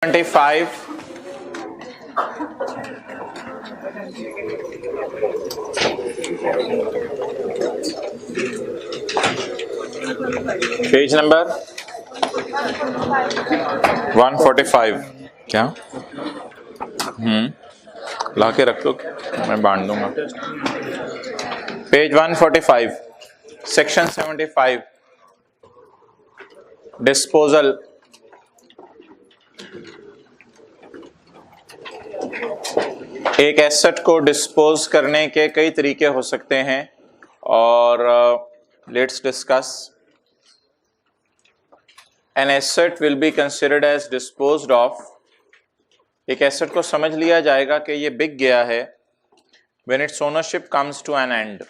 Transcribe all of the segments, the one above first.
25 page number 145 क्या ला के रख दो, मैं बांट दूंगा। Page 145 section 75 disposal. एक एसेट को डिस्पोज करने के कई तरीके हो सकते हैं और let's discuss. An asset will be considered as disposed off. एक एसेट को समझ लिया जाएगा कि ये बिक गया है when its ownership comes to an end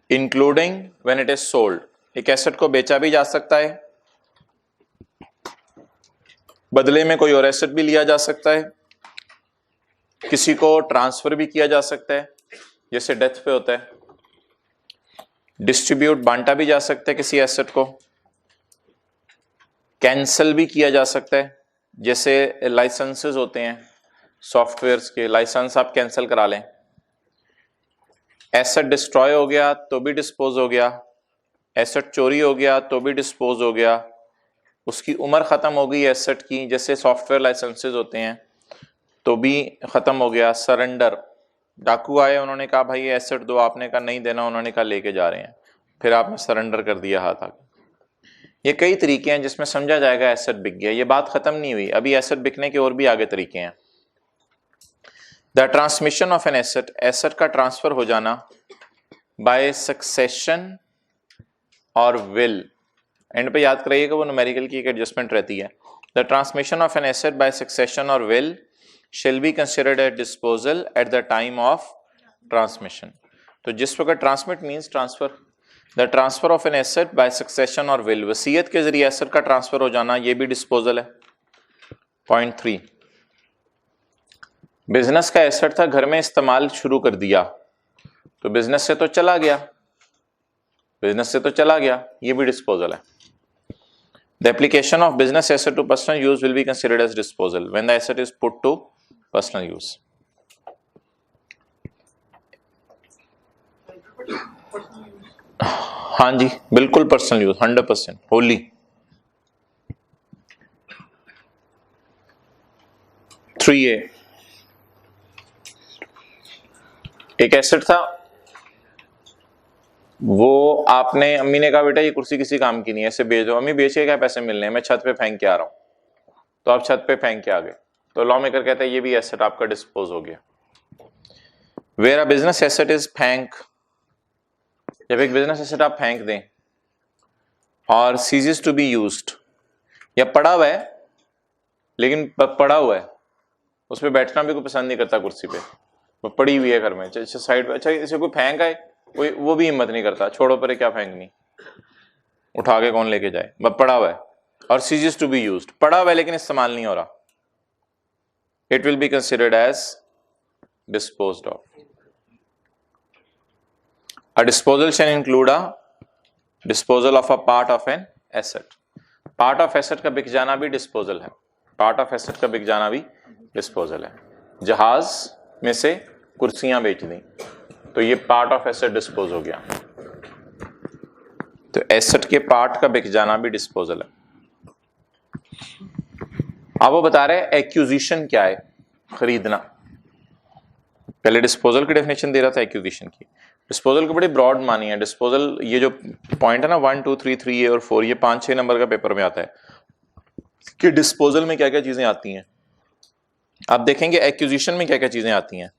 including when it is sold. एक एसेट को बेचा भी जा सकता है, बदले में कोई और एसेट भी लिया जा सकता है, किसी को ट्रांसफर भी किया जा सकता है जैसे डेथ पे होता है, डिस्ट्रीब्यूट बांटा भी जा सकता है किसी एसेट को, कैंसल भी किया जा सकता है जैसे लाइसेंसेस होते हैं सॉफ्टवेयर्स के, लाइसेंस आप कैंसिल करा लें। एसेट डिस्ट्रॉय हो गया तो भी डिस्पोज हो गया, एसेट चोरी हो गया तो भी डिस्पोज हो गया, उसकी उम्र खत्म हो गई एसेट की जैसे सॉफ्टवेयर लाइसेंसेस होते हैं तो भी खत्म हो गया। सरेंडर, डाकू आए उन्होंने कहा भाई ये एसेट दो, आपने कहा नहीं देना, उन्होंने कहा लेके जा रहे हैं, फिर आपने सरेंडर कर दिया हाथ आके। ये कई तरीके हैं जिसमें समझा जाएगा एसेट बिक गया। ये बात खत्म नहीं हुई, अभी एसेट बिकने के और भी आगे तरीके हैं। The transmission of an asset, asset का ट्रांसफर हो जाना bye succession or will. And पे याद करिएगा वो न्यूमेरिकल की एक एडजस्टमेंट रहती है। The transmission of an asset by succession or will shall be considered a disposal at the time of transmission। तो जिस वक्त transmit means transfer, the transfer of an asset by succession or will, वसीयत के जरिए asset का transfer हो जाना ये भी डिस्पोजल है। पॉइंट 3, बिजनेस का एसेट था, घर में इस्तेमाल शुरू कर दिया तो बिजनेस से तो चला गया, बिजनेस से तो चला गया, ये भी डिस्पोजल है। The application of business asset to personal use will be considered as disposal when the asset is put to personal use. हाँ जी बिल्कुल personal use 100% wholly. Three A, एक एसेट था, वो आपने, अम्मी ने कहा बेटा ये कुर्सी किसी काम की नहीं है, ऐसे बेच दो। अम्मी बेचे क्या पैसे मिलने हैं, मैं छत पे फेंक के आ रहा हूं, तो आप छत पे फेंक के आ गए, तो लॉ मेकर कहता है ये भी एसेट आपका डिस्पोज हो गया। Where a business asset is फेंक, जब एक बिजनेस एसेट आप फेंक दें और सीजेस टू बी यूज्ड, या पड़ा हुआ है लेकिन पड़ा हुआ है उस पर बैठना भी कोई पसंद नहीं करता कुर्सी पे, वो पड़ी हुई है घर में, अच्छा साइड पे, अच्छा इसे कोई फेंक आए कोई वो भी हिम्मत नहीं करता, छोड़ो पर क्या फेंकनी, उठा के कौन लेके जाए, बस पड़ा हुआ है और सीजेस टू बी यूज्ड, पड़ा हुआ है लेकिन इस्तेमाल नहीं हो रहा, it will be considered as disposed off. A disposal shall include a disposal of a part of an asset। Part of asset का बिक जाना भी डिस्पोजल है, पार्ट ऑफ एसेट का बिक जाना भी डिस्पोजल है। जहाज में से कुर्सियां बेच दी तो ये पार्ट ऑफ एसेट डिस्पोज हो गया, तो एसेट के पार्ट का बिक जाना भी डिस्पोजल है। अब वो बता रहे हैं एक्यूजिशन क्या है, खरीदना। पहले डिस्पोजल की डेफिनेशन दे रहा था एक्यूजिशन की। डिस्पोजल को बड़ी ब्रॉड मानी है। डिस्पोजल, ये जो पॉइंट है ना 1 2 3 3 और 4, ये 5-6 नंबर का पेपर में आता है कि डिस्पोजल में क्या क्या चीजें आती हैं। आप देखेंगे एक्यूजिशन में क्या क्या चीजें आती हैं।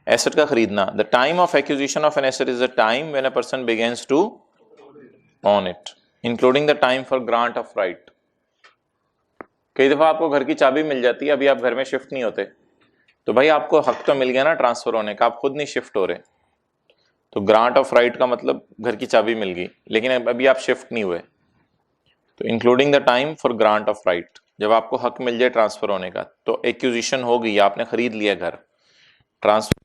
एसेट का खरीदना, the time of acquisition of an asset is the time when a person begins to own it including the time for grant of right. कई दफा आपको घर की चाबी मिल जाती है, अभी आप घर में शिफ्ट नहीं होते, तो भाई आपको हक तो मिल गया ना ट्रांसफर होने का, आप खुद नहीं शिफ्ट हो रहे, तो ग्रांट ऑफ राइट का मतलब घर की चाबी मिल गई लेकिन अभी आप शिफ्ट नहीं हुए, तो including the time for grant of right, जब आपको हक मिल जाए ट्रांसफर होने का तो एक्यूजिशन हो गई, आपने खरीद लिया घर, ट्रांसफर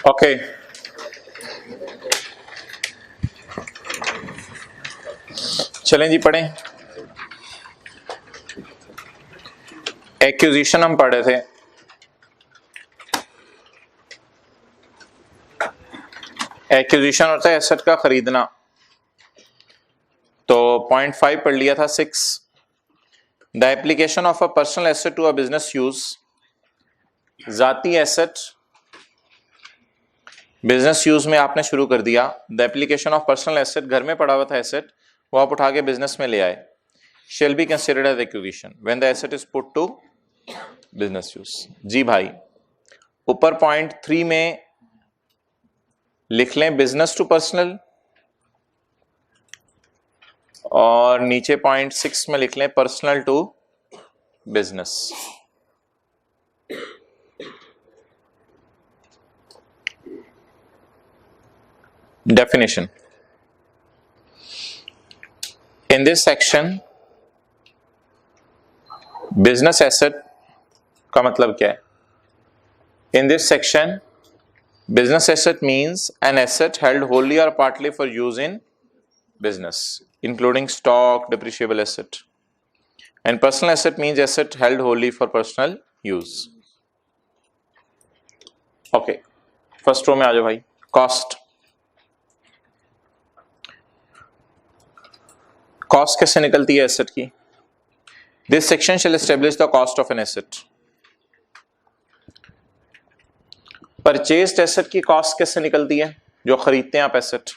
ओके, चलें जी पढ़ें। एक्विजिशन हम पढ़े थे। एक्विजिशन होता है एसेट का खरीदना। तो पॉइंट 5 पढ़ लिया था। 6, the application of a personal asset to a business use. जाती एसेट बिजनेस यूज में आपने शुरू कर दिया। The application of personal asset, घर में पड़ा हुआ था एसेट, वो आप उठा के बिजनेस में ले आए। Shall be considered as acquisition when the asset is put to business use. जी भाई, ऊपर पॉइंट 3 में लिख लें बिजनेस टू पर्सनल, और नीचे पॉइंट 6 में लिख लें personal to business. Definition. In this section, business asset का मतलब क्या है? In this section, business asset means an asset held wholly or partly for use in business, including stock, depreciable asset. And personal asset means asset held wholly for personal use. Okay, first row में आ जाओ भाई। Cost. Cost कैसे निकलती है asset की? This section shall establish the cost of an asset. Purchased asset की cost कैसे निकलती है? जो खरीदते हैं आप एसेट,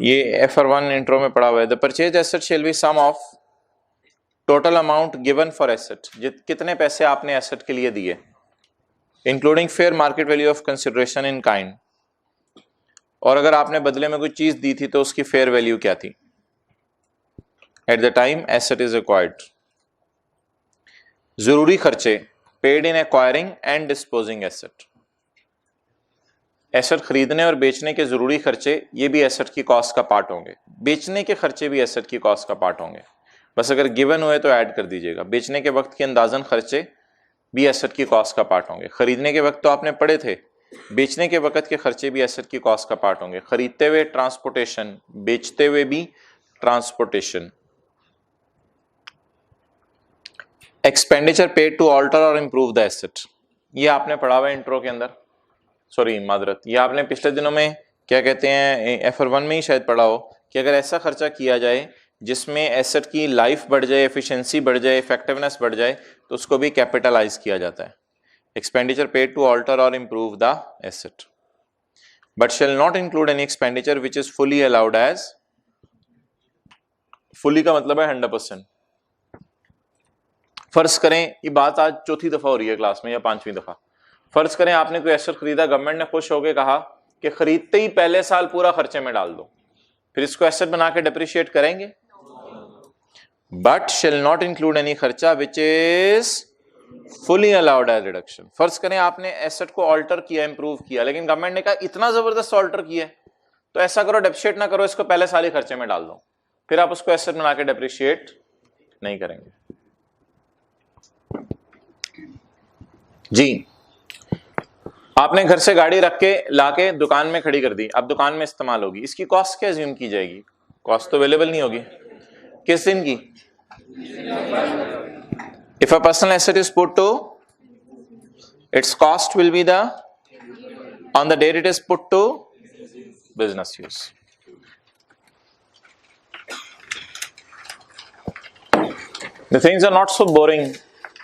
ये FR1 इंट्रो में पढ़ा हुआ है। The purchased asset shall be sum of total amount given for asset, कितने पैसे आपने एसेट के लिए दिए, including fair market value of consideration in kind, और अगर आपने बदले में कोई चीज दी थी तो उसकी फेयर वैल्यू क्या थी at the time asset is acquired. जरूरी खर्चे paid in acquiring and disposing asset. Asset खरीदने और बेचने के जरूरी खर्चे, ये भी एसेट की कॉस्ट का पार्ट होंगे। बेचने के खर्चे भी एसेट की कॉस्ट का पार्ट होंगे, बस अगर गिवन हुए तो ऐड कर दीजिएगा। बेचने के वक्त के अंदाजन खर्चे भी एसेट की कॉस्ट का पार्ट होंगे। खरीदने के वक्त तो आपने पढ़े थे, बेचने के वक्त के खर्चे भी एसेट की कॉस्ट का पार्ट होंगे। खरीदते हुए ट्रांसपोर्टेशन, बेचते हुए भी transportation. Expenditure paid to alter or improve the asset, ये आपने पढ़ा हुआ है इंट्रो के अंदर, सॉरी मादरत, ये आपने पिछले दिनों में क्या कहते हैं FR1 में ही शायद पढ़ा हो कि अगर ऐसा खर्चा किया जाए जिसमें एसेट की लाइफ बढ़ जाए, एफिशिएंसी बढ़ जाए, इफेक्टिवनेस बढ़ जाए, तो उसको भी कैपिटलाइज किया जाता है। Expenditure paid to alter or improve the asset, but shall not include any expenditure which is fully allowed as, fully का मतलब है 100%। फर्ज करें, ये बात आज चौथी दफा हो रही है क्लास में या 5वीं दफा। फर्ज करें आपने कोई एसेट खरीदा, गवर्नमेंट ने खुश होकर कहा कि खरीदते ही पहले साल पूरा खर्चे में डाल दो, फिर इसको एसेट बना के डिप्रिशिएट करेंगे? But shall not include any खर्चा which is fully allowed as reduction. फर्ज करें आपने एसेट को ऑल्टर किया, इंप्रूव किया, लेकिन गवर्नमेंट ने कहा इतना जबरदस्त ऑल्टर किया तो ऐसा करो डिप्रिशिएट ना करो, इसको पहले साल ही खर्चे में डाल दो, फिर आप उसको एसेट बना के डिप्रिशिएट नहीं करेंगे। जी, आपने घर से गाड़ी रख के लाके दुकान में खड़ी कर दी, अब दुकान में इस्तेमाल होगी, इसकी कॉस्ट क्या अज्यूम की जाएगी? कॉस्ट तो अवेलेबल नहीं होगी। किस दिन की? If a personal asset is put to, its cost will be the on the date it is put to business use. The things are not so boring.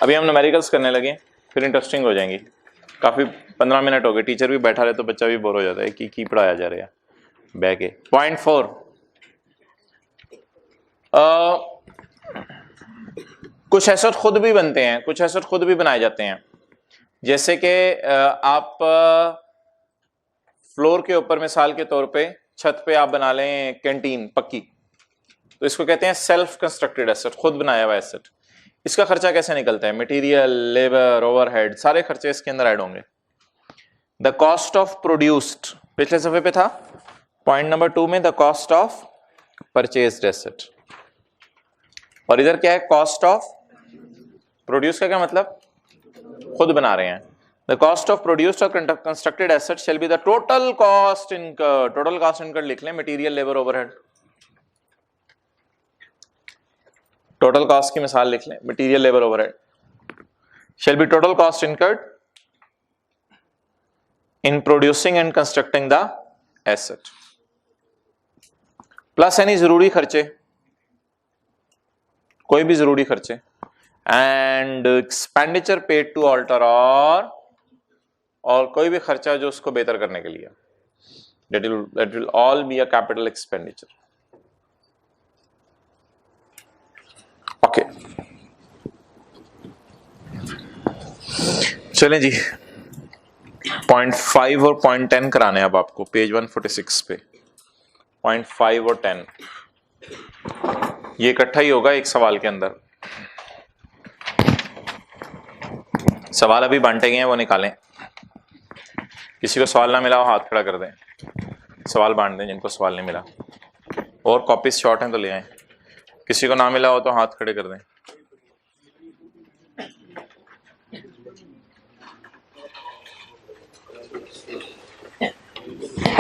अभी हम न्यूमेरिकल्स करने लगे, फिर इंटरेस्टिंग हो जाएंगी। काफी 15 मिनट हो गए, टीचर भी बैठा रहे तो बच्चा भी बोर हो जाता है कि पढ़ाया जा रहा है। बैक ए। पॉइंट 4, कुछ एसेट खुद भी बनते हैं, कुछ एसेट खुद भी बनाए जाते हैं। जैसे कि आप फ्लोर के ऊपर मिसाल के तौर पे छत पे आप बना लें कैंटीन पक्की, तो इसको कहते हैं सेल्फ कंस्ट्रक्टेड एसेट, खुद बनाया हुआ एसेट। इसका खर्चा कैसे निकलता है? मटेरियल, लेबर, ओवरहेड, सारे खर्चे इसके अंदर ऐड होंगे। द कॉस्ट ऑफ प्रोड्यूस्ड, पिछले सफे पे था पॉइंट नंबर 2 में, the cost of purchased asset, और इधर क्या है? कॉस्ट ऑफ प्रोड्यूस का क्या मतलब? खुद बना रहे हैं। The cost of produced or constructed asset shall be the total cost incurred, total cost incurred लिख लें, material, labour, overhead. Total cost की मिसाल लिख लें, material, labour, overhead. Shall be total cost incurred in producing and constructing the asset, plus यानी जरूरी खर्चे, कोई भी जरूरी खर्चे, and expenditure paid to alter, और कोई भी खर्चा जो उसको बेहतर करने के लिए, that will all be a capital expenditure. Okay, चलें जी, पॉइंट 5 और पॉइंट 10 कराने अब आपको पेज 146 पे। पॉइंट 5 और 10 ये इकट्ठा ही होगा एक सवाल के अंदर। सवाल अभी बांटे गए हैं, वो निकालें। किसी को सवाल ना मिला वो हाथ खड़ा कर दें, सवाल बांट दें जिनको सवाल नहीं मिला, और कॉपीज शॉर्ट हैं तो ले आए। किसी को ना मिला हो तो हाथ खड़े कर दें।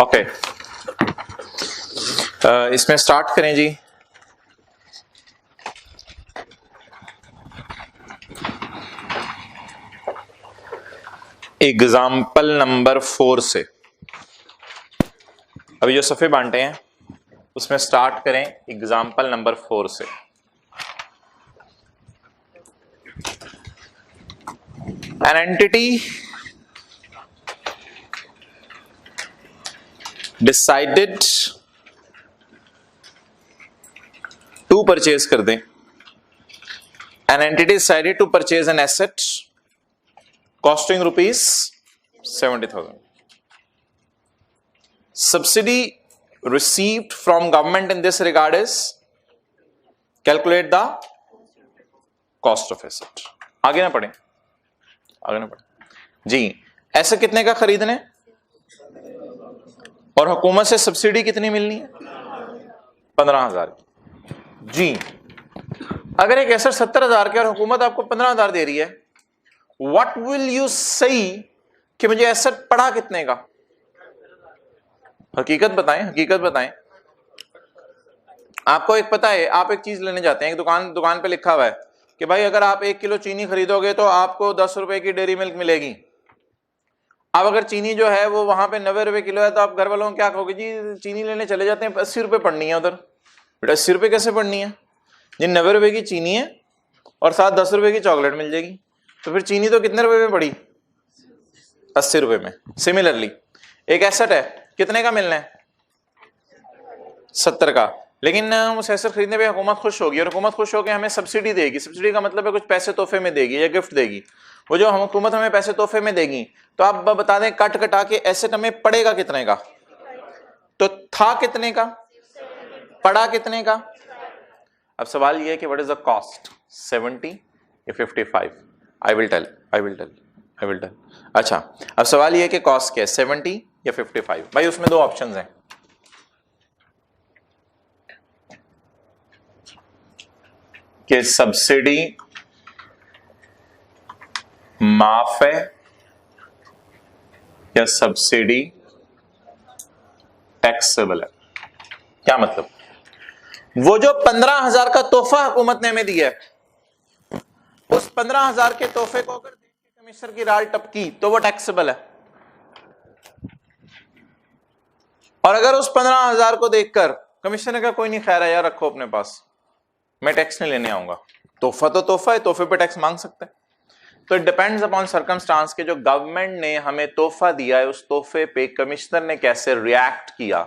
ओके, इसमें स्टार्ट करें जी। एग्जाम्पल नंबर 4 से, अभी जो सफ़े बांटे हैं उसमें स्टार्ट करें एग्जाम्पल नंबर 4 से। An entity decided to purchase कर दें, an entity decided to purchase an asset costing rupees 70,000. Subsidy received from government in this regard is, calculate the cost of asset. आगे ना पढ़ें, आगे ना पढ़ें जी। ऐसे कितने का खरीदने, और हुकूमत से सब्सिडी कितनी मिलनी है? 15,000 जी। अगर एक एसेट 70,000 के और हुकूमत आपको 15,000 दे रही है, What will you say कि मुझे एसेट पड़ा कितने का? हकीकत बताएं, हकीकत बताएं। आपको एक पता है, आप एक चीज लेने जाते हैं, एक दुकान पे लिखा हुआ है कि भाई अगर आप 1 किलो चीनी खरीदोगे तो आपको 10 रुपए की डेयरी मिल्क मिलेगी। अब अगर चीनी जो है वो वहां पे 90 रुपए किलो है, तो आप घर वालों को क्या कहोगे? जी चीनी लेने चले जाते हैं, 80 रुपए पड़नी है उधर। बेटा 80 रुपए कैसे पड़नी है? जी 90 रुपए की चीनी है और साथ 10 रुपए की चॉकलेट मिल जाएगी, तो फिर चीनी तो कितने रुपए में पड़ी? 80 रुपए में। सिमिलरली एक एसेट है, कितने का मिलना है? 70 का। लेकिन उस एसेट खरीदने पे हुकूमत खुश होगी, और हुकूमत खुश होकर हमें सब्सिडी देगी। सब्सिडी का मतलब है कुछ पैसे तोहफे में देगी या गिफ्ट देगी। वो जो हुकूमत हमें पैसे तोहफे में देगी, तो आप बता दें कट कटा के एसेट हमें पड़ेगा कितने का? तो था कितने का, पड़ा कितने का? अब सवाल ये है कि व्हाट इज द कॉस्ट, 70 या 55? I will tell. अच्छा, अब सवाल ये है कि कॉस्ट क्या है, 70 या 55? भाई उसमें 2 ऑप्शंस हैं। कि सब्सिडी माफ है या सब्सिडी टैक्सेबल है। क्या मतलब? वो जो 15,000 का तोहफा हुकूमत ने हमें दिया है, उस 15,000 के तोहफे को अगर कमिश्नर की राल टपकी तो वो टैक्सेबल है, और अगर उस 15,000 को देखकर कमिश्नर ने कहा कोई नहीं खैर है यार रखो अपने पास, मैं टैक्स नहीं लेने आऊंगा, तोहफा तो तोहफा है, तोहफे पे टैक्स मांग सकते हैं। तो इट डिपेंड्स अपॉन सर्कमस्टांस के जो गवर्नमेंट ने हमें तोहफा दिया है उस तोहफे पे कमिश्नर ने कैसे रिएक्ट किया,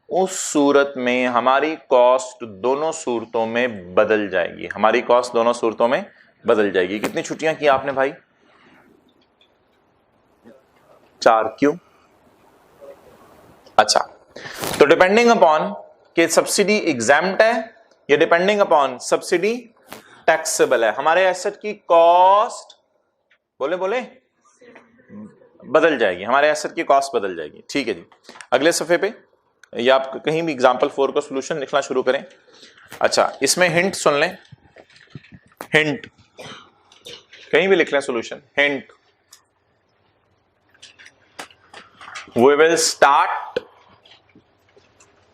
उस सूरत में हमारी कॉस्ट दोनों सूरतों में बदल जाएगी, हमारी कॉस्ट दोनों सूरतों में बदल जाएगी। कितनी छुट्टियां की आपने भाई? 4। क्यों? अच्छा, तो डिपेंडिंग अपॉन कि सब्सिडी एग्जैम्प्ट है या डिपेंडिंग अपॉन सब्सिडी टैक्सेबल है, हमारे एसेट की कॉस्ट बोले बदल जाएगी, हमारे एसेट की कॉस्ट बदल जाएगी। ठीक है जी, अगले सफे पे या आप कहीं भी एग्जांपल 4 का सॉल्यूशन लिखना शुरू करें। अच्छा, इसमें हिंट सुन लें, हिंट कहीं भी लिख लें solution. Hint, we will start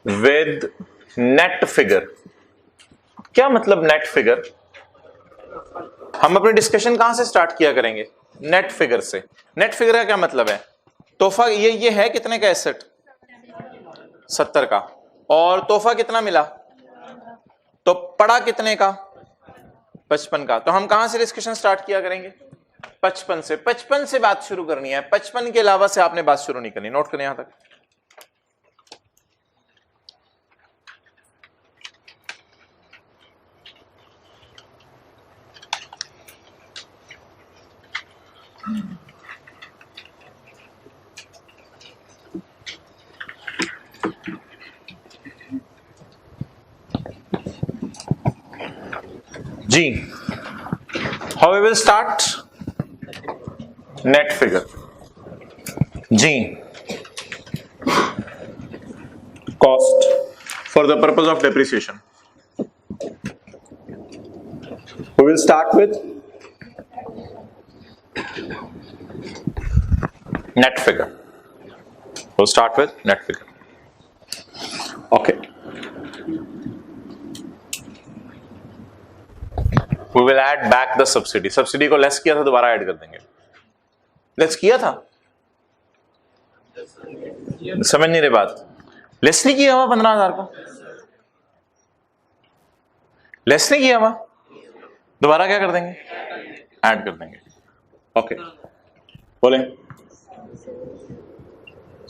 with net figure. क्या मतलब नेट फिगर? हम अपनी डिस्कशन कहां से स्टार्ट किया करेंगे? नेट फिगर से। नेट फिगर का क्या मतलब है? तोहफा ये है कितने का एसेट? 70 का। और तोहफा कितना मिला? तो पड़ा कितने का? 55 का। तो हम कहां से डिस्कशन स्टार्ट किया करेंगे? 55 से। 55 से बात शुरू करनी है, 55 के अलावा से आपने बात शुरू नहीं करनी। नोट करें यहां तक। जी, how we will start? Net figure. जी, cost for the purpose of depreciation. We will start with net figure. We'll start with net figure. Okay. We will add back the subsidy. Subsidy को less किया था, दोबारा add कर देंगे। Less किया था? समझ नहीं रहे बात। लेस नहीं किया हुआ 15,000 को, लेस नहीं किया हुआ, दोबारा क्या कर देंगे? ऐड कर देंगे। ओके, बोलें।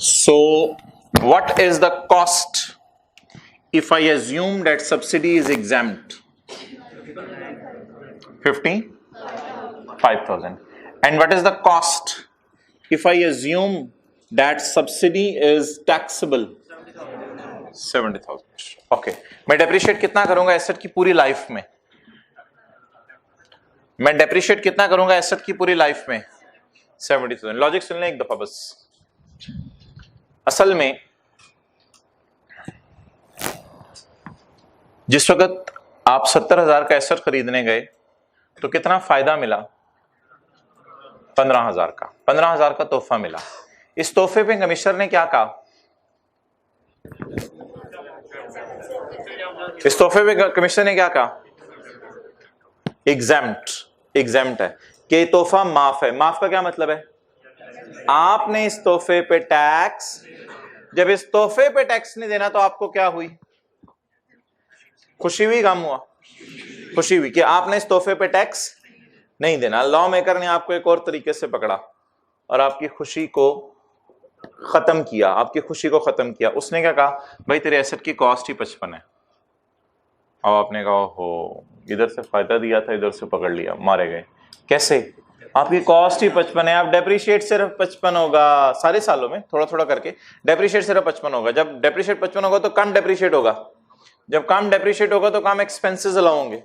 So what is the cost if I assume that subsidy is exempt? 55,000. And what is the cost if I assume that subsidy is taxable? 70,000. Okay. मैं डेप्रिशिएट कितना करूंगा एसेट की पूरी लाइफ में? मैं डेप्रिशिएट कितना करूंगा एसेट की पूरी लाइफ में? 70,000. लॉजिक सुन लें एक दफा बस। असल में जिस वक्त आप 70,000 का एसेट खरीदने गए तो कितना फायदा मिला? 15,000 का। 15,000 का तोहफा मिला। इस तोहफे पे कमिश्नर ने क्या कहा? इस तोहफे पे कमिश्नर ने क्या कहा? एग्जैम्प्ट है कि तोहफा माफ है। माफ का क्या मतलब है? आपने इस तोहफे पे टैक्स, जब इस तोहफे पे टैक्स नहीं देना तो आपको क्या हुई? खुशी हुई, गम हुआ? खुशी हुई कि आपने इस तोहफे पे टैक्स नहीं देना। लॉ मेकर ने आपको एक और तरीके से पकड़ा और आपकी खुशी को खत्म किया, आपकी खुशी को खत्म किया। उसने क्या कहा? भाई तेरे एसेट की कॉस्ट ही 55 है। अब आपने कहा हो, इधर से फायदा दिया था, इधर से पकड़ लिया, मारे गए। कैसे? आपकी कॉस्ट ही 55 है, आप डेप्रिशिएट सिर्फ 55 होगा सारे सालों में, थोड़ा थोड़ा करके डेप्रिशिएट सिर्फ 55 होगा। जब डेप्रिशिएट 55 होगा तो कम डेप्रिशिएट होगा। जब कम डेप्रिशिएट होगा तो कम एक्सपेंसेस अलाउ होंगे।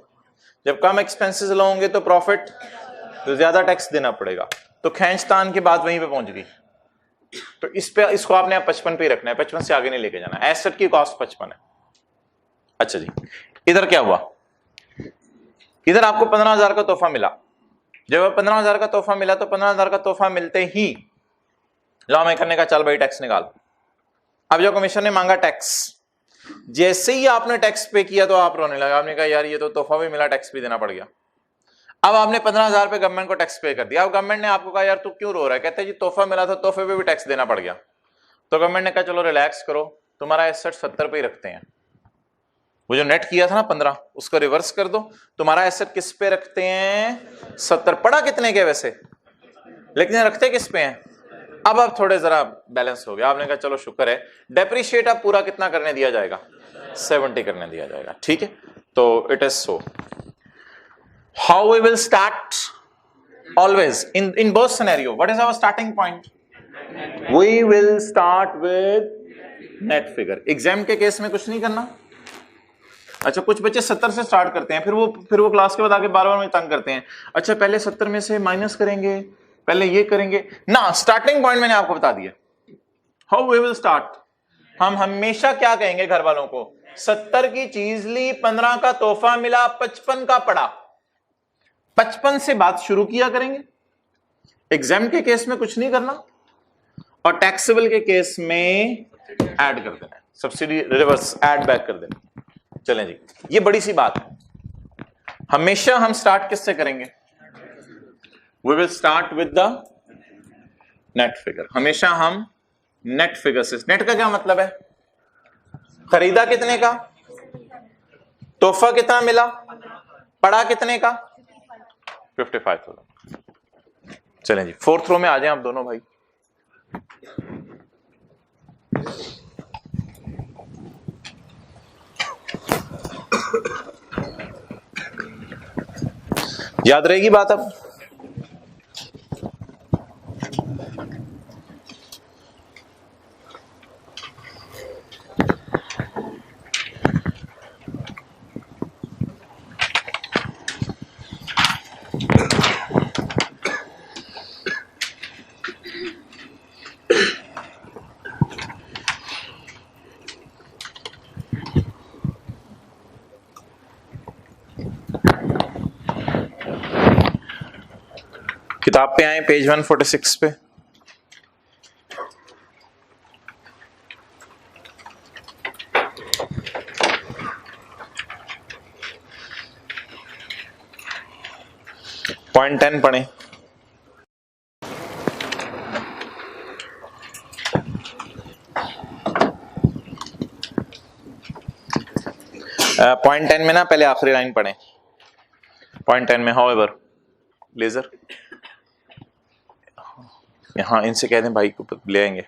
जब कम एक्सपेंसेस अलाउ होंगे तो प्रॉफिट, तो ज्यादा टैक्स देना पड़ेगा। तो खींचतान की बात वहीं पे पहुंच गई। तो इस पे, इसको आपने 55 पे ही रखना है, 55 से आगे नहीं लेके जाना। एसेट की कॉस्ट 55 है। अच्छा जी, इधर क्या हुआ? इधर आपको 15,000 का तोहफा मिला। जब 15,000 का तोहफा मिला तो 15,000 का तोहफा मिलते ही लॉ मेकर ने कहा चल भाई टैक्स निकाल। अब जो कमीशन ने मांगा टैक्स, जैसे ही आपने टैक्स पे किया तो आप रोने लगा। आपने कहा यार ये तो तोहफा भी मिला, टैक्स भी देना पड़ गया। अब आपने 15,000 पे गवर्नमेंट को टैक्स पे कर दिया। अब गवर्नमेंट ने आपको कहा यार तू क्यों रो रहा है? कहते जी तोहफा मिला था, तोहफे पे भी टैक्स देना पड़ गया। तो गवर्नमेंट ने कहा चलो रिलैक्स करो, तुम्हारा एसेट 70 पे ही रखते हैं। वो जो नेट किया था ना 15, उसको रिवर्स कर दो। तुम्हारा एसेट किस पे रखते हैं? 70। पड़ा कितने के वैसे, लेकिन रखते किस पे हैं? अब थोड़े जरा बैलेंस हो गया, आपने कहा चलो शुक्र है। डेप्रिशिएट अब पूरा कितना करने दिया जाएगा, 70 करने दिया जाएगा, ठीक है। तो it is so how we will start always in both scenario, what is our starting point, we will start with net figure. Exam के केस में कुछ नहीं करना। अच्छा, कुछ बच्चे 70 से स्टार्ट करते हैं, फिर वो क्लास के बाद आके बार बार में तंग करते हैं। अच्छा, पहले 70 में से माइनस करेंगे, पहले ये करेंगे ना। स्टार्टिंग पॉइंट मैंने आपको बता दिया, हाउ वी विल स्टार्ट। हम हमेशा क्या कहेंगे घर वालों को, 70 की चीज ली, 15 का तोहफा मिला, 55 का पड़ा, 55 से बात शुरू किया करेंगे। एग्जाम के केस में कुछ नहीं करना, और टैक्सेबल के केस में ऐड कर देना, सब्सिडी रिवर्स ऐड बैक कर देना। चलें जी, ये बड़ी सी बात है। हमेशा हम स्टार्ट किससे करेंगे, we will start with the net figure. हमेशा हम नेट फिगर से, नेट का क्या मतलब है, खरीदा कितने का, तोहफा कितना मिला, पड़ा कितने का, 55,000। चलें जी, फोर्थ रो में आ जाएं आप दोनों भाई। याद रहेगी बात अब। किताब पे आए, पेज 146 पे। पॉइंट 10 पढ़े। पॉइंट 10 में ना पहले आखिरी लाइन पढ़े। पॉइंट 10 में हाउएवर, लेजर यहां इनसे कह दें भाई को ले आएंगे।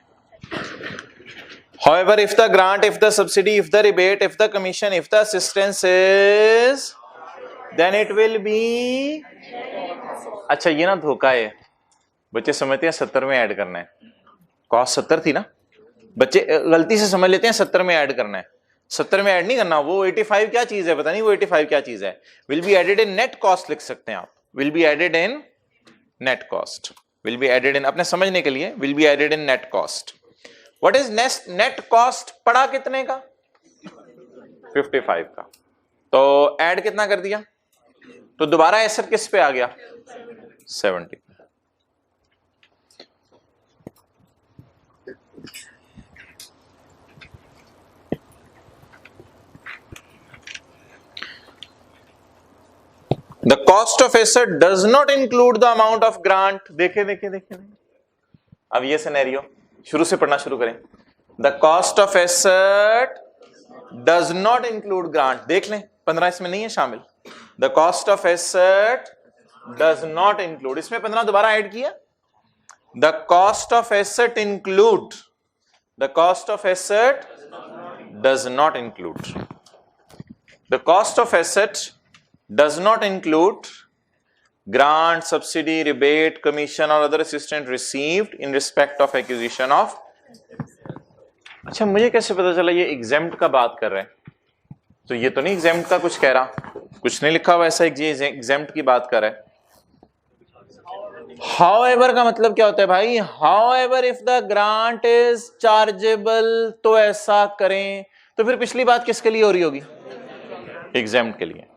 However, if the grant, if the subsidy, if the rebate, if the commission, if the assistance is, then it will be। अच्छा, ये ना धोखा है, बच्चे समझते हैं 70 में ऐड करना है। कॉस्ट 70 थी ना, बच्चे गलती से समझ लेते हैं 70 में ऐड करना है। 70 में ऐड नहीं करना, वो 85 क्या चीज है, पता नहीं वो 85 क्या चीज है। Will be added in net cost लिख सकते हैं आप, will be added in net cost, will be added in, अपने समझने के लिए, will be added in net cost. What is net cost, पड़ा कितने का, 55 का। तो ऐड कितना कर दिया, तो दोबारा एसेट किस पे आ गया, 70। The cost of asset does not include the amount of grant। देखे देखे देखे, अब ये सिनेरियो शुरू से पढ़ना शुरू करें। The cost of asset does not include grant, देख लें 15 इसमें नहीं है शामिल। The cost of asset does not include, इसमें 15 दोबारा ऐड किया। The cost of asset include, the cost of asset does not include, the cost of asset does not include grant, subsidy, rebate, commission or other assistance received in respect of acquisition of। अच्छा, मुझे कैसे पता चला ये exempt का बात कर रहे हैं, तो ये तो नहीं exempt का कुछ कह रहा, कुछ नहीं लिखा हुआ ऐसा exempt की बात कर रहा है। However का मतलब क्या होता है भाई, however if the grant is chargeable, तो ऐसा करें। तो फिर पिछली बात किसके लिए हो रही होगी, exempt के लिए।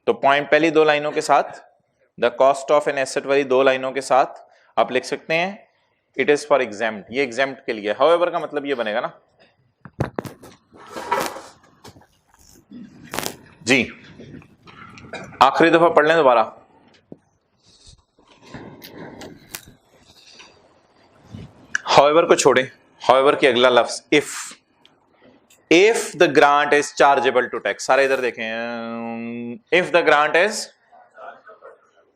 तो पॉइंट पहली दो लाइनों के साथ, the cost of an asset वाली दो लाइनों के साथ आप लिख सकते हैं इट इज फॉर एग्जाम्प्ट, ये एग्जाम्प्ट के लिए। हाउएवर का मतलब ये बनेगा ना जी। आखिरी दफा पढ़ लें दोबारा। हाउएवर को छोड़ें, हाउएवर की अगला लफ्ज if the grant is chargeable to tax, सारे इधर देखें, if the grant is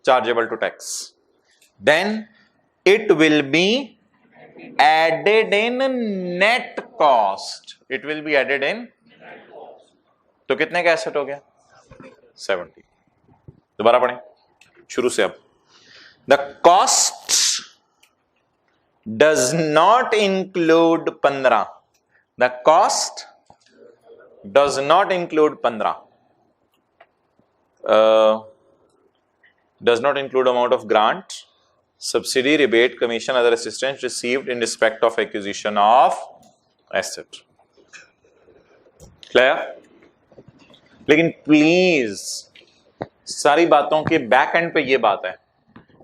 chargeable to tax, then it will be added in net cost. It will be added in, तो कितने का एसेट हो गया 70. दोबारा पढ़ें शुरू से अब. The cost does not include 15. The cost does not include 15. Does not include amount of grant, subsidy, rebate, commission, other assistance received in respect of acquisition of asset. Clear? लेकिन प्लीज सारी बातों के बैक एंड पे ये बात है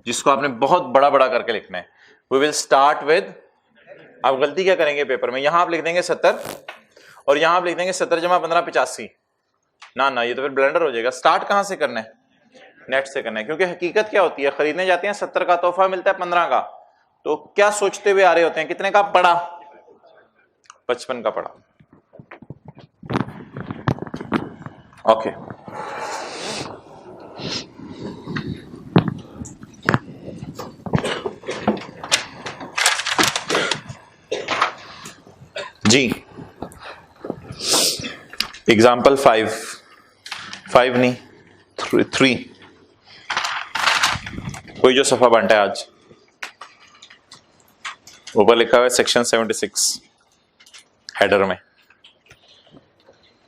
जिसको आपने बहुत बड़ा बड़ा करके लिखना है. वी विल स्टार्ट विद, आप गलती क्या करेंगे पेपर में, यहां आप लिख देंगे 70 और यहां आप लिख देंगे 70 जमा 15 85. ना ये तो फिर ब्लेंडर हो जाएगा. स्टार्ट कहां से करना है, नेट से करना है. क्योंकि हकीकत क्या होती है, खरीदने जाते हैं 70 का तोहफा मिलता है 15 का, तो क्या सोचते हुए आ रहे होते हैं, कितने का पड़ा, 55 का पड़ा. ओके जी. एग्जाम्पल 5 नहीं 3. कोई जो सफा बनता है आज, ऊपर लिखा हुआ है सेक्शन 76 हेडर में.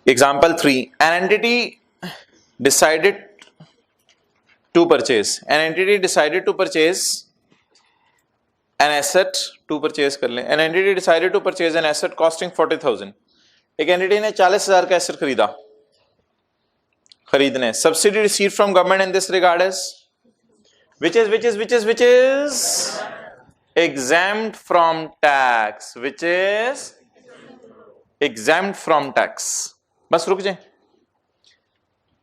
Example 3. An entity decided to purchase, an entity decided to purchase an asset, to purchase कर लें. An entity decided to purchase an asset costing 40,000. एक एंटिटी ने 40,000 का एसेट खरीदने. Subsidy received from government in this regard is which is exempt from tax, which is exempt from tax. बस रुक जाए.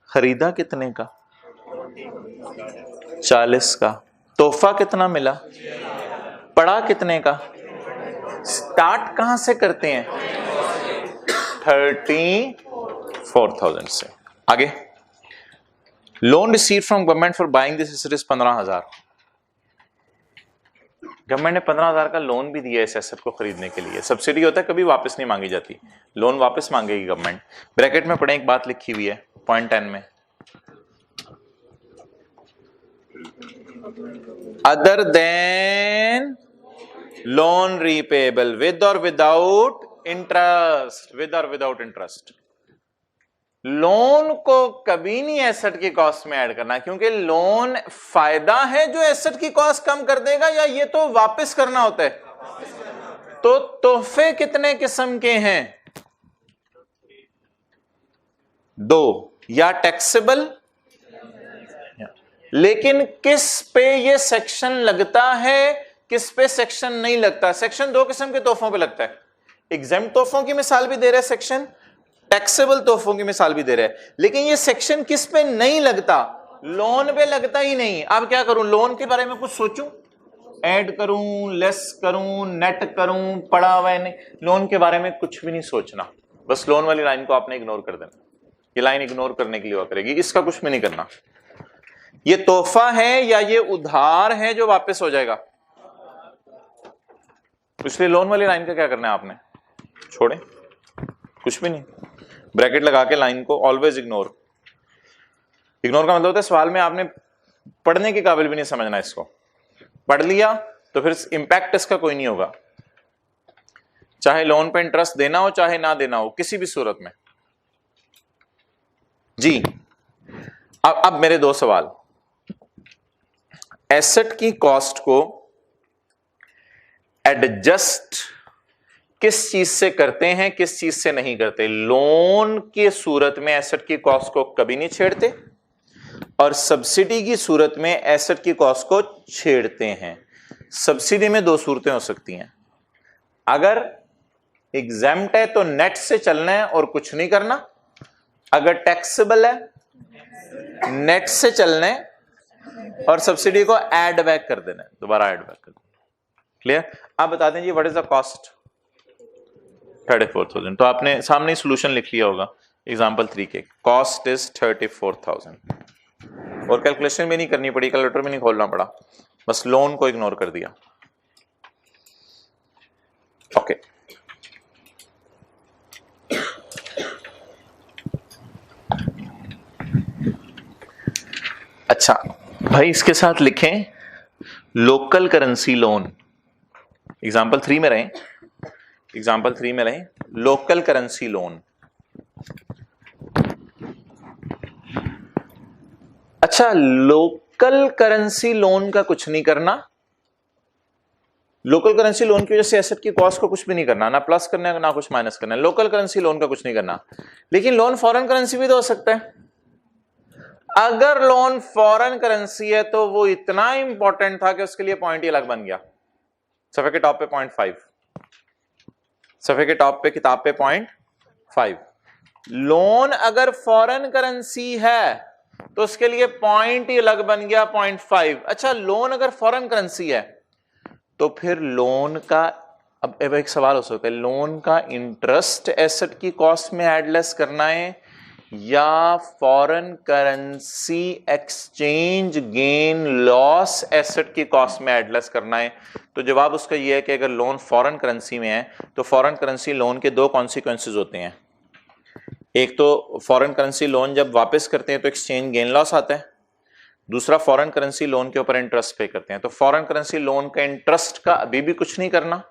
खरीदा कितने का, 40 का. तोहफा कितना मिला, पड़ा कितने का. स्टार्ट कहां से करते हैं, 34,000 से. आगे, loan receive from government for buying this asset is 15,000. Government ने 15,000 का लोन भी दिया इस एसेट को खरीदने के लिए. सब्सिडी होता है, कभी वापस नहीं मांगी जाती, लोन वापस मांगेगी गवर्नमेंट. ब्रैकेट में पढ़ें, एक बात लिखी हुई है पॉइंट 10 में, other than loan repayable with और विदाउट इंटरेस्ट. विद और विदाउट इंटरेस्ट. लोन को कभी नहीं एसेट की कॉस्ट में ऐड करना, क्योंकि लोन फायदा है जो एसेट की कॉस्ट कम कर देगा, या ये तो वापस करना होता है. तो तोहफे कितने किस्म के हैं, 2, या टैक्सेबल, लेकिन किस पे ये सेक्शन लगता है, किस पे सेक्शन नहीं लगता. सेक्शन 2 किस्म के तोहफों पे लगता है. एग्जेम्प्ट तोहफों की मिसाल भी दे रहा है सेक्शन, टैक्सेबल तोहफों की मिसाल भी दे रहा है. लेकिन ये सेक्शन किस पे नहीं लगता, लोन पे लगता ही नहीं. अब क्या करूं, लोन के बारे में कुछ सोचूं, ऐड करूं, लेस करूं, नेट करूं, पड़ा हुआ है नहीं. लोन के बारे में कुछ भी नहीं सोचना, बस लोन वाली लाइन को आपने इग्नोर कर देना. ये लाइन इग्नोर करने के लिए हुआ करेगी, इसका कुछ भी नहीं करना. ये तोहफा है या ये उधार है जो वापस हो जाएगा, इसलिए लोन वाली लाइन का क्या करना है आपने, छोड़ें, कुछ भी नहीं. ब्रैकेट लगा के लाइन को ऑलवेज इग्नोर. इग्नोर का मतलब होता है सवाल में आपने पढ़ने के काबिल भी नहीं समझना. इसको पढ़ लिया तो फिर इंपैक्ट इसका कोई नहीं होगा, चाहे लोन पे इंटरेस्ट देना हो चाहे ना देना हो, किसी भी सूरत में. जी, अब मेरे 2 सवाल. एसेट की कॉस्ट को एडजस्ट किस चीज से करते हैं, किस चीज से नहीं करते. लोन की सूरत में एसेट की कॉस्ट को कभी नहीं छेड़ते, और सब्सिडी की सूरत में एसेट की कॉस्ट को छेड़ते हैं. सब्सिडी में 2 सूरतें हो सकती हैं. अगर एग्जेम्प्ट है तो नेट से चलना है और कुछ नहीं करना. अगर टैक्सेबल है, नेट से चलना है और सब्सिडी को ऐड बैक कर देना है, दोबारा ऐड बैक कर देना. क्लियर. आप बता दें जी, व्हाट इज द कॉस्ट, 34,000. तो आपने सामने ही सोल्यूशन लिख लिया होगा एग्जांपल 3 के. कॉस्ट इज 34,000, और कैलकुलेशन भी नहीं करनी पड़ी, कैलकुलेटर भी नहीं खोलना पड़ा, बस लोन को इग्नोर कर दिया. ओके अच्छा भाई, इसके साथ लिखें लोकल करेंसी लोन। एग्जाम्पल 3 में रहें, एग्जाम्पल 3 में रहें, लोकल करेंसी लोन। अच्छा, लोकल करेंसी लोन का कुछ नहीं करना, लोकल करेंसी लोन की वजह से एसेट की कॉस्ट को कुछ भी नहीं करना, ना प्लस करना है ना कुछ माइनस करना है, लोकल करेंसी लोन का कुछ नहीं करना। लेकिन लोन फॉरेन करेंसी भी तो हो सकता है। अगर लोन फॉरेन करेंसी है तो वो इतना इंपॉर्टेंट था कि उसके लिए पॉइंट ही अलग बन गया। सफे के टॉप पे 0.5, सफे के टॉप पे किताब पे 0.5। लोन अगर फॉरेन करेंसी है तो उसके लिए पॉइंट ही अलग बन गया 0.5। अच्छा, लोन अगर फॉरेन करेंसी है तो फिर लोन का, अब एक सवाल हो सकता है, लोन का इंटरेस्ट एसेट की कॉस्ट में ऐड लेस करना है या foreign currency exchange gain loss asset की कॉस्ट में ऐड लेस करना है? तो जवाब उसका यह है कि अगर लोन फॉरेन करेंसी में है तो फॉरेन करेंसी लोन के दो कॉन्सिक्वेंसेस होते हैं। एक तो फॉरेन करेंसी लोन जब वापस करते हैं तो एक्सचेंज गेन लॉस आता है, दूसरा फॉरेन करेंसी लोन के ऊपर इंटरेस्ट पे करते हैं। तो फॉरेन करेंसी लोन का इंटरेस्ट का अभी भी कुछ नहीं करना।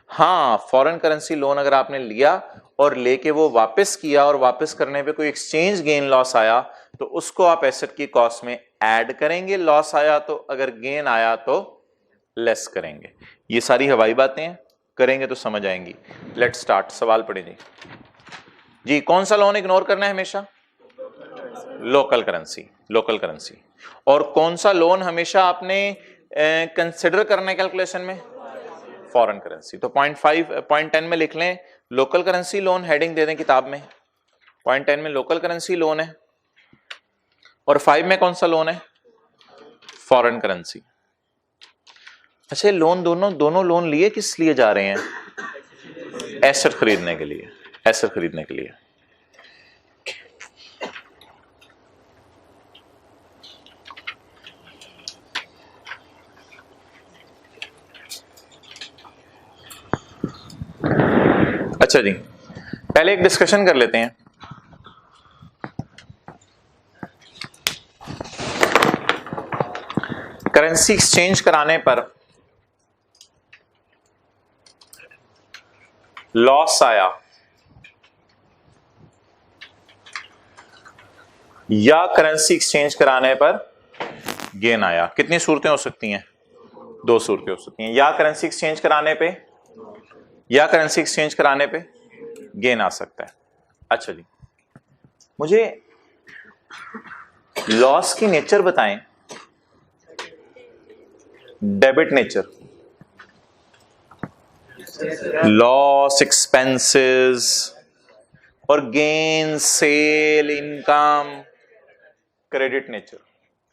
हाँ, फॉरेन करेंसी लोन अगर आपने लिया और लेके वो वापस किया और वापस करने पे कोई एक्सचेंज गेन लॉस आया तो उसको आप एसेट की कॉस्ट में ऐड करेंगे, लॉस आया तो, अगर गेन आया तो लेस करेंगे। ये सारी हवाई बातें करेंगे तो समझ आएंगी। लेट स्टार्ट, सवाल पढ़े जी। जी, कौन सा लोन इग्नोर करना है हमेशा? Local currency, local currency. और कौन सा लोन हमेशा आपने कंसिडर करना है कैलकुलेशन में? Foreign currency. तो 0.10 में लिख लें लोकल करेंसी लोन, हेडिंग दे दें किताब में। 0.10 में लोकल करेंसी लोन है और 5 में कौन सा लोन है? Foreign currency. अच्छा, लोन दोनों लोन लिए किस लिए जा रहे हैं? एसेट खरीदने के लिए, एसेट खरीदने के लिए। अच्छा जी, पहले एक डिस्कशन कर लेते हैं। करेंसी एक्सचेंज कराने पर लॉस आया या करेंसी एक्सचेंज कराने पर गेन आया, कितनी सूरतें हो सकती हैं? दो सूरतें हो सकती हैं, या करेंसी एक्सचेंज कराने पे या करेंसी एक्सचेंज कराने पे गेन आ सकता है। अच्छा जी, मुझे लॉस की नेचर बताएं। डेबिट नेचर, लॉस, एक्सपेंसेस और gain, sale, income. Credit nature,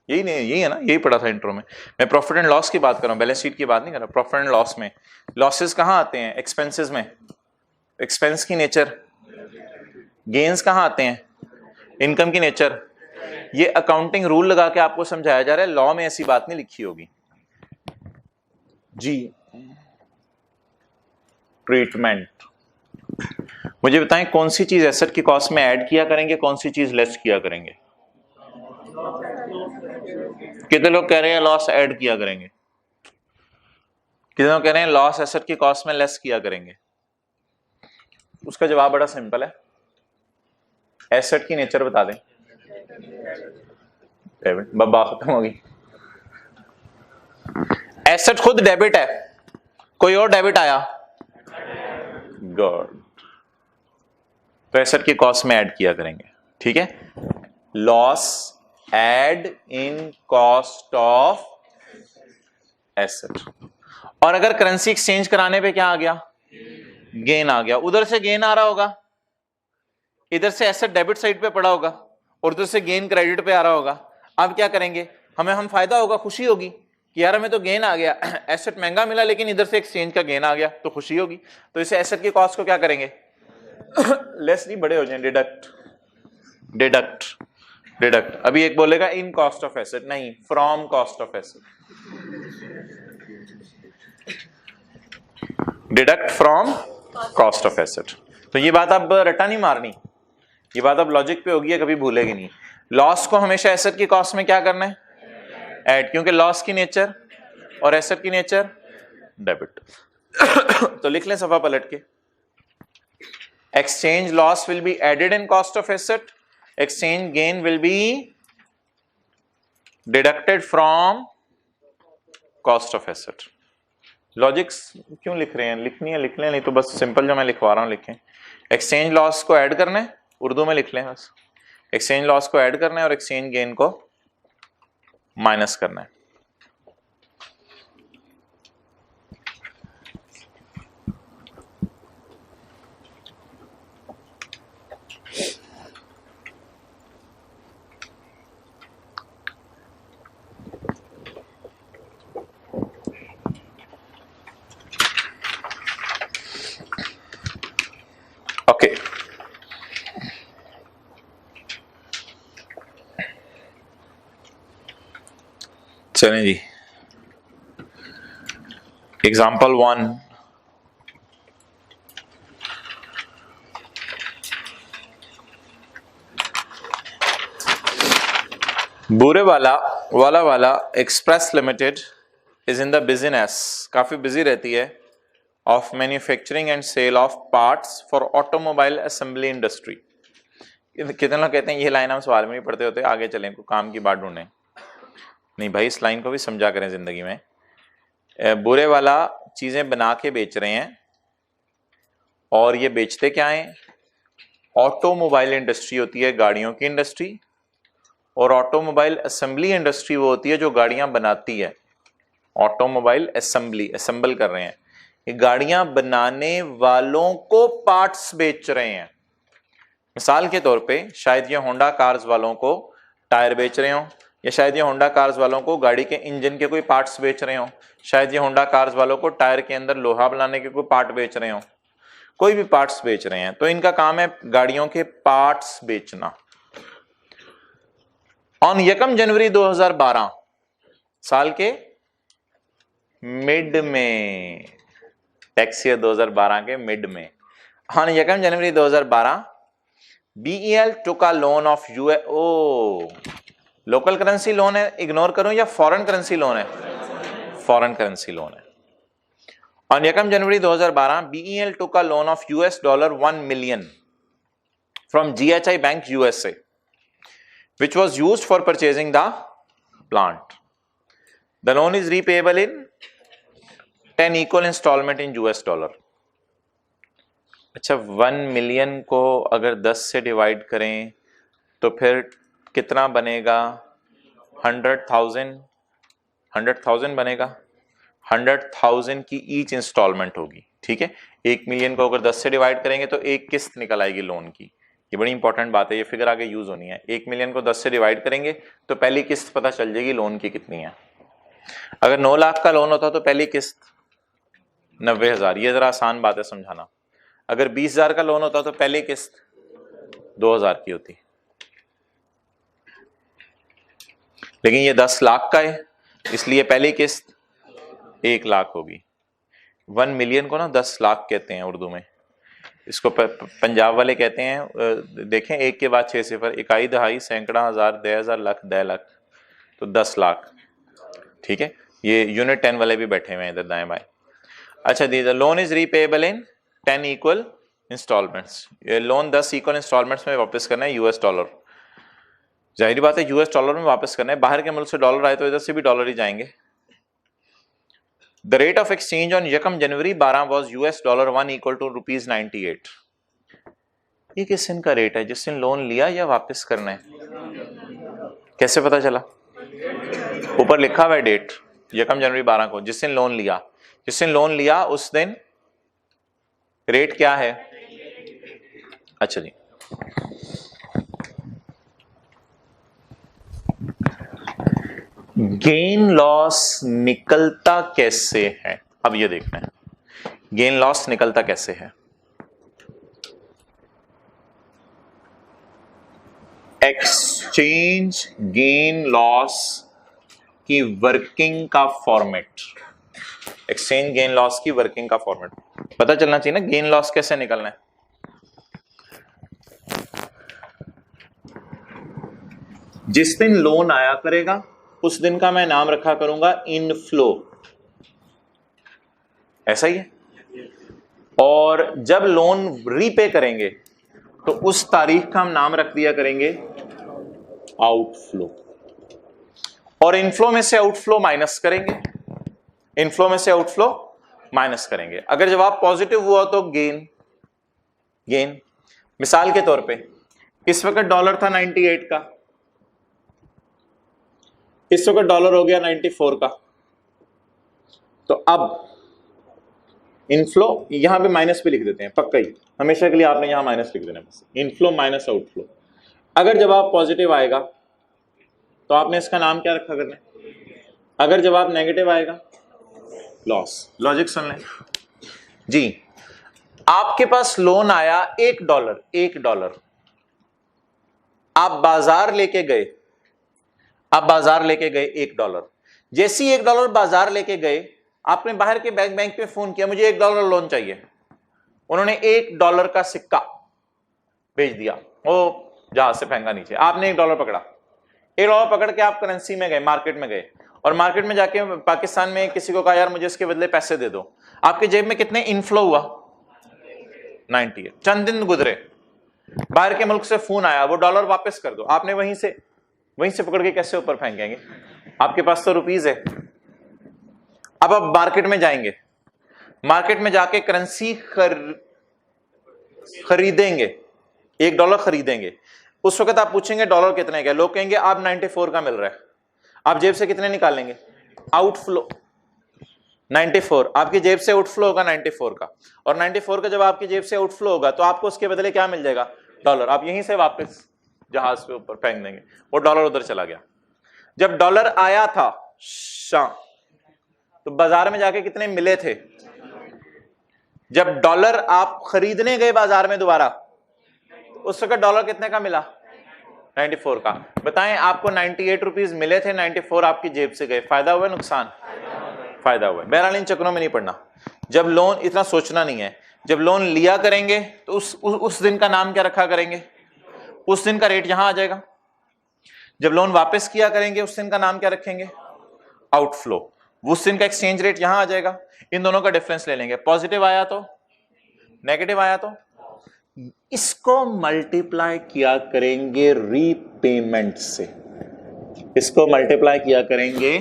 यही नहीं, यही है ना, यही पढ़ा था इंट्रो में। मैं प्रॉफिट एंड लॉस की बात कर रहा हूं, बैलेंस शीट की बात नहीं कर रहा। प्रॉफिट एंड लॉस में लॉसेस कहां आते हैं? एक्सपेंसेस में। एक्सपेंस की नेचर। गेन्स कहां आते हैं? इनकम की नेचर। ये अकाउंटिंग रूल लगा के आपको समझाया जा रहा है, लॉ में ऐसी बात नहीं लिखी होगी जी। ट्रीटमेंट, मुझे बताएं कौन सी चीज एसेट की कॉस्ट में ऐड किया करेंगे, कौन सी चीज लेस किया करेंगे? कितने लोग कह रहे हैं लॉस ऐड किया करेंगे? कितने लोग कह रहे हैं लॉस एसेट की कॉस्ट में लेस किया करेंगे? उसका जवाब बड़ा सिंपल है, एसेट की नेचर बता दें। डेबिट, बब्बा खत्म होगी। एसेट खुद डेबिट है, कोई और डेबिट आया? गुड, तो एसेट की कॉस्ट में ऐड किया करेंगे। ठीक है, loss add in cost of asset. और अगर करेंसी एक्सचेंज कराने पे क्या आ गया? गेन आ गया। उधर से गेन आ रहा होगा, इधर से एसेट डेबिट साइड पे पड़ा होगा और उधर से गेन क्रेडिट पे आ रहा होगा। अब क्या करेंगे? हम फायदा होगा, खुशी होगी कि यार हमें तो गेन आ गया, एसेट महंगा मिला लेकिन इधर से एक्सचेंज का गेन आ गया, तो खुशी होगी। तो इसे एसेट की कॉस्ट को क्या करेंगे? लेस नहीं, बड़े हो जाए, डिडक्ट, डिडक्ट, डिडक्ट। अभी एक बोलेगा इन कॉस्ट ऑफ एसेट, नहीं, from cost of asset. Deduct from cost of asset. तो ये बात अब रटा नहीं मारनी, ये बात अब लॉजिक पे होगी, कभी भूलेगी नहीं। लॉस को हमेशा एसेट की कॉस्ट में क्या करना है, ऐड, क्योंकि लॉस की नेचर और एसेट की नेचर डेबिट। तो लिख लें सफा पलट के, exchange loss will be added in cost of asset, exchange gain will be deducted from cost of asset। Logics क्यों लिख रहे हैं, लिखनी है लिख लें, नहीं तो बस सिंपल जो मैं लिखवा रहा हूं लिखें। एक्सचेंज लॉस को ऐड करना है, उर्दू में लिख लें बस, एक्सचेंज लॉस को ऐड करना है और एक्सचेंज गेन को माइनस करना है। ओके, चलें जी, एग्जाम्पल 1, बुरे वाला express limited is in the business, काफी बिजी रहती है, of manufacturing and sale of parts for automobile assembly industry. कितने लोग कहते हैं ये लाइन हम सवाल में नहीं पढ़ते होते, आगे चलें कोई काम की बात ढूंढें। नहीं भाई, इस लाइन को भी समझा करें जिंदगी में। बुरे वाला चीजें बना के बेच रहे हैं, और ये बेचते क्या हैं, ऑटोमोबाइल इंडस्ट्री होती है गाड़ियों की इंडस्ट्री, और ऑटोमोबाइल असेंबली इंडस्ट्री वो होती है जो गाड़ियां बनाती है। ऑटोमोबाइल असेंबली, असेंबल कर रहे हैं, ये गाड़ियां बनाने वालों को पार्ट्स बेच रहे हैं। मिसाल के तौर पे शायद ये होंडा कार्स वालों को टायर बेच रहे हो, या शायद ये होंडा कार्स वालों को गाड़ी के इंजन के कोई पार्ट्स बेच रहे हो, शायद ये होंडा कार्स वालों को टायर के अंदर लोहा बनाने के कोई पार्ट बेच रहे हो, कोई भी पार्ट्स बेच रहे हैं। तो इनका काम है गाड़ियों के पार्ट्स बेचना। ऑन 1 जनवरी 2012, साल के मिड में, टैक्स ईयर 2012 के मिड में, on 1 January 2012 BEL took a loan of local currency loan है, इग्नोर करूं, या फॉरेन करेंसी लोन है, फॉरेन करेंसी लोन है। On 1 January 2012 BEL took a loan of $1 million from GHI Bank USA, which was used for purchasing the plant. The loan is repayable in 10 equal installment in US dollar। अच्छा, 1 million को अगर 10 से divide करें तो फिर कितना बनेगा, 100,000 बनेगा। 100,000 की ईच इंस्टॉलमेंट होगी, ठीक है। 1 मिलियन को अगर 10 से डिवाइड करेंगे तो एक किस्त निकल आएगी लोन की। ये बड़ी इंपॉर्टेंट बात है, ये फिगर आगे यूज होनी है। 1 मिलियन को 10 से डिवाइड करेंगे तो पहली किस्त पता चल जाएगी लोन की कितनी है। अगर 9 लाख का लोन होता तो पहली किस्त 90,000, ये जरा आसान बात है समझाना। अगर 20,000 का लोन होता तो पहली किस्त 2,000 की होती, लेकिन ये 10 लाख का है इसलिए पहली किस्त 1 लाख होगी। 1 मिलियन को ना 10 लाख कहते हैं उर्दू में, इसको पंजाब वाले कहते हैं, देखें 1 के बाद 6 सिफर, इकाई, दहाई, सैकड़ा, हजार, 10,000, लाख, 10 लाख, तो 10 लाख, ठीक है। ये यूनिट 10 वाले भी बैठे हुए हैं इधर दाएं बाएं। अच्छा, the the loan is repayable in 10 equal installments. ये लोन 10 इक्वल इंस्टॉलमेंट्स में वापस करना है US डॉलर। जाहिर बात है US डॉलर में वापस करना है, बाहर के मुल्क से डॉलर आए तो इधर से भी डॉलर ही जाएंगे। The rate of exchange on 1 January 12 was $1 equal to ₹98। ये किस दिन का रेट है, जिस दिन लोन लिया या वापस करना है, कैसे पता चला? ऊपर लिखा हुआ है डेट 1 जनवरी 12 को, जिस दिन लोन लिया, जिस दिन लोन लिया उस दिन रेट क्या है। अच्छा जी, गेन लॉस निकलता कैसे है, अब ये देखना है गेन लॉस निकलता कैसे है। एक्सचेंज गेन लॉस की वर्किंग का फॉर्मेट, एक्सचेंज गेन लॉस की वर्किंग का फॉर्मेट। पता चलना चाहिए ना गेन लॉस कैसे निकलना है। जिस दिन लोन आया करेगा उस दिन का मैं नाम रखा करूंगा इनफ्लो, ऐसा ही है। और जब लोन रीपे करेंगे तो उस तारीख का हम नाम रख दिया करेंगे आउटफ्लो। और इनफ्लो में से आउटफ्लो माइनस करेंगे, इनफ्लो में से आउटफ्लो माइनस करेंगे। अगर जवाब पॉजिटिव हुआ तो गेन, गेन। मिसाल के तौर पे इस वक्त डॉलर था 98 का, इस वक्त डॉलर हो गया 94 का, तो अब इनफ्लो यहां पे माइनस पे लिख देते हैं, पक्का ही हमेशा के लिए आपने यहां माइनस लिख देना, बस इनफ्लो माइनस आउटफ्लो। अगर जवाब पॉजिटिव आएगा तो आपने इसका नाम क्या रखा करना है, अगर जवाब नेगेटिव आएगा लॉस। लॉजिक सुन लें जी। आपके पास लोन आया $1, $1 आप बाजार लेके गए, आप बाजार लेके गए $1। जैसे ही $1 बाजार लेके गए, आपने बाहर के बैंक पे फोन किया, मुझे $1 लोन चाहिए। उन्होंने $1 का सिक्का भेज दिया, वो जहाज से फेंका नीचे, आपने $1 पकड़ा, $1 पकड़ के आप करेंसी में गए, मार्केट में गए, और मार्केट में जाके पाकिस्तान में किसी को कहा यार मुझे इसके बदले पैसे दे दो। आपके जेब में कितने इनफ्लो हुआ, 98। चंद दिन गुजरे, बाहर के मुल्क से फोन आया, वो डॉलर वापस कर दो। आपने वहीं से पकड़ के कैसे ऊपर फेंकेंगे, आपके पास तो रुपीज है। अब आप मार्केट में जाएंगे, मार्केट में जाके करेंसी खरीदेंगे, $1 खरीदेंगे। उस वक्त आप पूछेंगे डॉलर कितने का, लोग कहेंगे आप 94 का मिल रहा है। आप जेब से कितने निकालेंगे, आउटफ्लो 94, आपकी जेब से आउटफ्लो होगा 94 का, और 94 का जब आपकी जेब से आउटफ्लो होगा तो आपको उसके बदले क्या मिल जाएगा, डॉलर। आप यहीं से वापस जहाज पे ऊपर फेंक देंगे, वो डॉलर उधर चला गया। जब डॉलर आया था शाम, तो बाजार में जाके कितने मिले थे, जब डॉलर आप खरीदने गए बाजार में दोबारा, उस वक्त डॉलर कितने का मिला, 94 का। बताएं आपको 98 रुपीज मिले थे, 94 आपकी जेब से गए, फायदा हुआ नुकसान, फायदा हुआ। बहरहाल इन चक्रों में नहीं पड़ना। जब लोन, इतना सोचना नहीं है, जब लोन लिया करेंगे तो उस दिन का नाम क्या रखा करेंगे, उस दिन का रेट यहां आ जाएगा। जब लोन वापस किया करेंगे उस दिन का नाम क्या रखेंगे, आउटफ्लो, उस दिन का एक्सचेंज रेट यहां आ जाएगा। इन दोनों का डिफरेंस ले लेंगे, पॉजिटिव आया तो, नेगेटिव आया तो, इसको मल्टीप्लाई किया करेंगे रीपेमेंट से, इसको मल्टीप्लाई किया करेंगे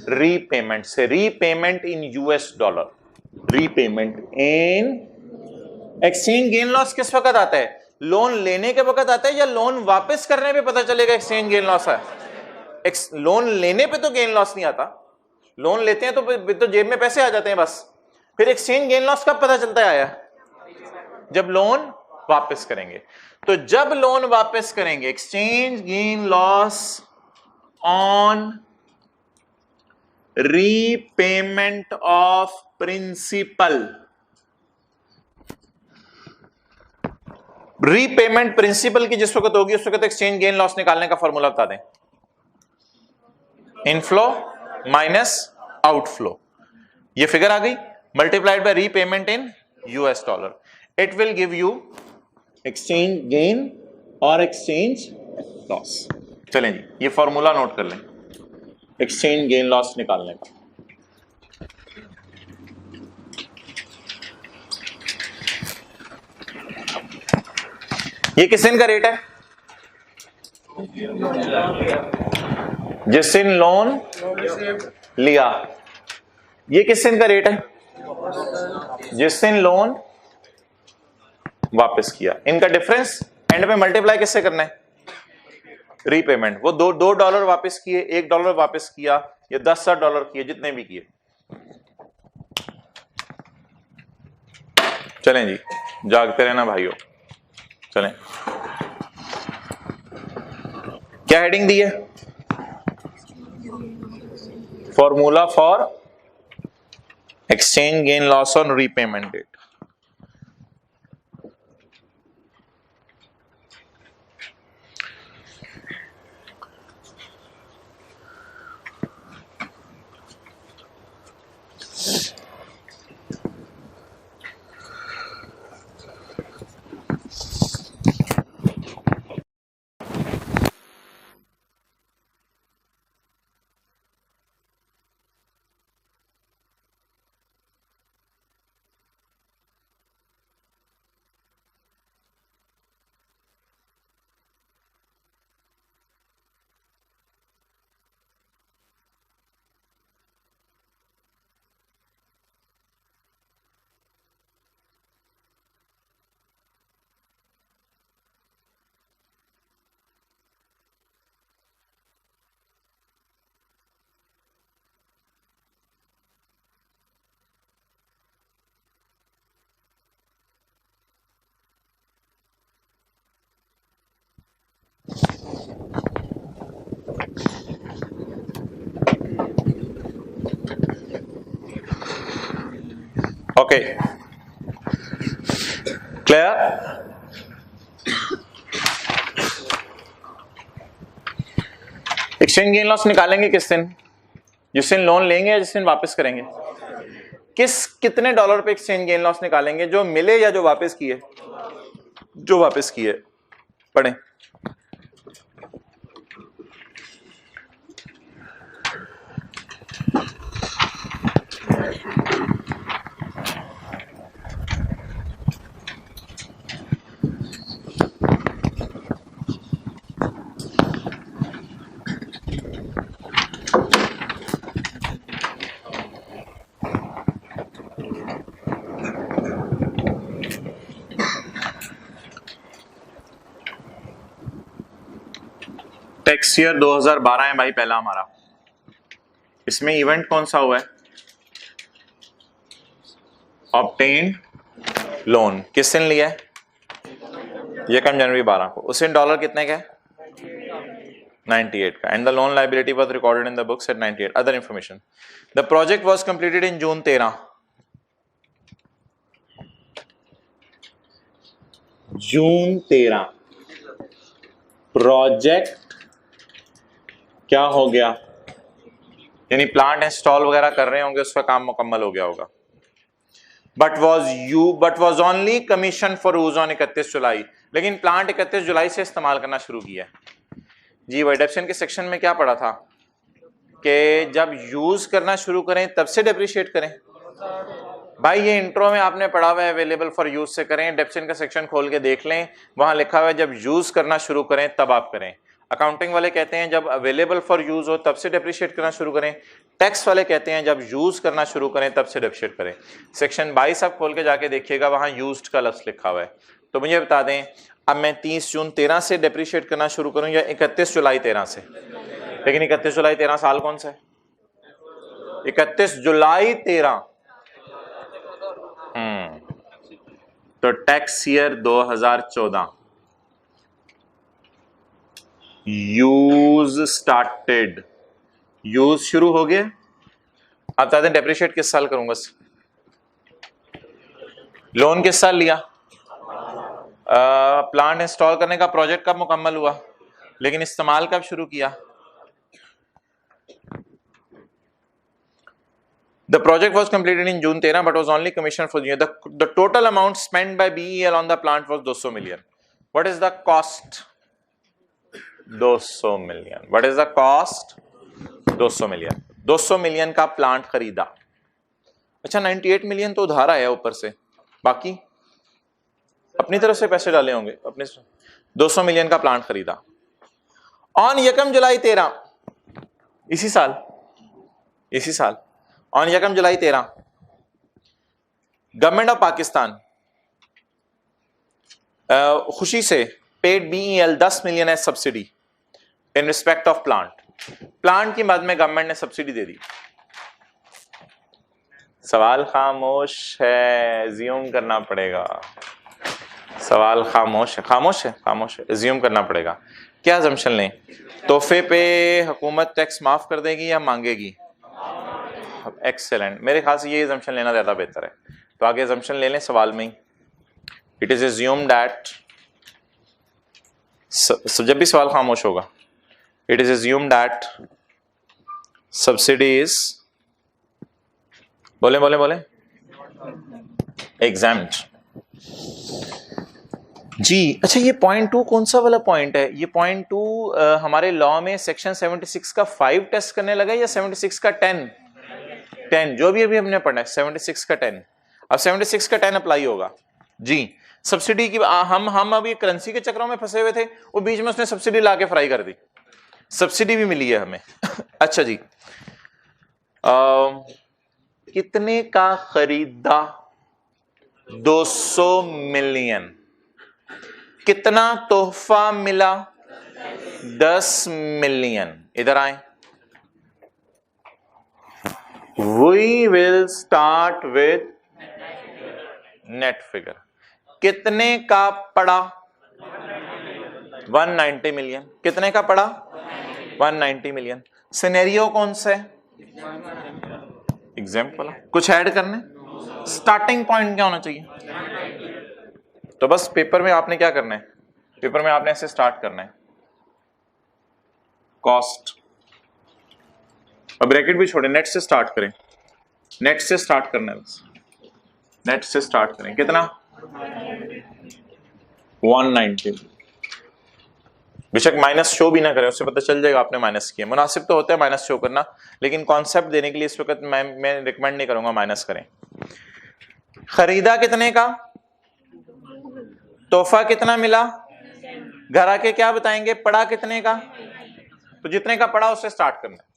रीपेमेंट से। रीपेमेंट इन US डॉलर, रीपेमेंट इन। एक्सचेंज गेन लॉस किस वक्त आता है, लोन लेने के वक्त आता है या लोन वापस करने पे पता चलेगा एक्सचेंज गेन लॉस है। लोन लेने पे तो गेन लॉस नहीं आता, लोन लेते हैं तो जेब में पैसे आ जाते हैं बस। फिर एक्सचेंज गेन लॉस कब पता चलता है आया, जब लोन वापस करेंगे। तो जब लोन वापस करेंगे, exchange gain loss on repayment of principal. Repayment principal की जिस वक्त होगी उस वक्त एक्सचेंज गेन लॉस निकालने का फॉर्मूला बता दें, इनफ्लो माइनस आउटफ्लो। ये फिगर आ गई, multiplied by repayment in US dollar, it will give you exchange gain और एक्सचेंज लॉस। चलें जी, ये फॉर्मूला नोट कर लें एक्सचेंज गेन लॉस निकालने का। ये किस दिन का रेट है, जिस दिन लोन लिया। ये किस दिन का रेट है, जिस दिन लोन वापस किया। इनका डिफरेंस एंड में मल्टीप्लाई किससे करना है, रीपेमेंट। वो $2 वापस किए, $1 वापस किया, या $10,000 किए, जितने भी किए। चलें जी, जागते रहना भाइयों। चलें, क्या हेडिंग दी है, formula for exchange gain loss on repayment date. Okay, clear? Exchange gain loss निकालेंगे किस दिन? जिस दिन लोन लेंगे या जिस दिन वापस करेंगे? कितने डॉलर पे एक्सचेंज गेन लॉस निकालेंगे? जो मिले या जो वापस किए? जो वापस किए। पढ़ें। टैक्स ईयर 2012 है भाई पहला हमारा। इसमें इवेंट कौन सा हुआ है? Obtain loan. किस दिन लिया है? ये कम जनवरी 12 को। उस दिन डॉलर कितने का है? 98 का। And the loan liability was recorded in the books at 98। Other information, the project was completed in June 13। June 13 project क्या हो गया? यानी प्लांट इंस्टॉल वगैरह कर रहे होंगे, उसका काम मुकम्मल हो गया होगा। But was only commission for use on 31 जुलाई। लेकिन प्लांट 31 जुलाई से इस्तेमाल करना शुरू किया है। जी वाइडेप्शन के सेक्शन में क्या पढ़ा था कि जब यूज करना शुरू करें तब से डेप्रिशिएट करें। भाई ये इंट्रो में आपने पढ़ा हुआ है अवेलेबल फॉर यूज से करें। डेप्शन का सेक्शन खोल के देख लें, वहां लिखा हुआ है जब यूज करना शुरू करें तब आप करें। अकाउंटिंग वाले कहते हैं जब अवेलेबल फॉर यूज हो तब से डेप्रिशिएट करना शुरू करें। टैक्स वाले कहते हैं जब यूज करना शुरू करें तब से डेप्रिशिएट करें। सेक्शन 22 आप खोल के जाके देखिएगा, वहां यूज्ड का लफ्ज लिखा हुआ है। तो मुझे बता दें, अब मैं 30 जून 13 से डेप्रिशिएट करना शुरू करूं या 31 जुलाई 13 से? लेकिन 31 जुलाई 13 साल कौन सा है? 31 जुलाई 13। तो tax year 2014 use started, use शुरू हो गया। आप बता दें डेप्रिशिएट किस साल करूंगा? लोन किस साल लिया? प्लांट इंस्टॉल करने का प्रोजेक्ट कब मुकम्मल हुआ, लेकिन इस्तेमाल कब शुरू किया? The project was completed in June 13 but was only commissioned for June. The total amount spent by BEL on the plant was 200 million. What is the cost? 200 million. What is the cost? 200 million. 200 million का plant खरीदा। अच्छा 98 million तो उधार आया ऊपर से, बाकी अपनी तरफ से पैसे डाले होंगे अपने। 200 मिलियन का प्लांट खरीदा ऑन 1 जुलाई 13, इसी साल on 1 July 13 government of Pakistan खुशी से paid BEL 10 million as subsidy in respect of plant की मद में गवर्नमेंट ने सब्सिडी दे दी। सवाल खामोश है, एज्यूम करना पड़ेगा। सवाल खामोश है, एज्यूम करना पड़ेगा। क्या अजम्पशन लें? तोहफे पे हुकूमत टैक्स माफ कर देगी या मांगेगी? एक्सेलेंट, मेरे ख्याल से ये अजम्पशन लेना ज्यादा बेहतर है। तो आगे अजम्पशन ले लें सवाल में ही। इट इज एज्यूम्ड दैट, जब भी सवाल खामोश होगा, it is assumed that subsidy is, बोले एग्जैम्प्ट। जी अच्छा, ये पॉइंट 2 कौन सा वाला पॉइंट है? ये पॉइंट 2 हमारे लॉ में सेक्शन 76 का 5 टेस्ट करने लगा या 76 का 10? जो भी अभी हमने पढ़ा है 76 का 10। अब 76 का 10 अप्लाई होगा जी। सब्सिडी की हम अभी करेंसी के चक्रों में फंसे हुए थे, वो बीच में उसने सब्सिडी लाके फ्राई कर दी, सब्सिडी भी मिली है हमें। अच्छा जी, कितने का खरीदा? 200 मिलियन। कितना तोहफा मिला? 10 मिलियन। इधर आए, We will start with net figure. कितने का पड़ा? 190 मिलियन। कितने का पड़ा? 190 मिलियन। सिनेरियो कौन सा है? एग्जाम्पल वाला। कुछ ऐड करने? स्टार्टिंग पॉइंट क्या होना चाहिए? तो बस पेपर में आपने क्या करना है, पेपर में आपने ऐसे स्टार्ट करना है, कॉस्ट, अब ब्रैकेट भी छोड़े, नेट से स्टार्ट करें, नेट से स्टार्ट करना है, बस नेट से स्टार्ट करें, कितना 190, बेशक माइनस शो भी ना करें, उससे पता चल जाएगा आपने माइनस किया, मुनासिब तो होता है माइनस शो करना, लेकिन कॉन्सेप्ट देने के लिए इस वक्त मैं रिकमेंड नहीं करूंगा माइनस करें। खरीदा कितने का, तोहफा कितना मिला, घर आके क्या बताएंगे, पड़ा कितने का, तो जितने का पड़ा उससे स्टार्ट करना है।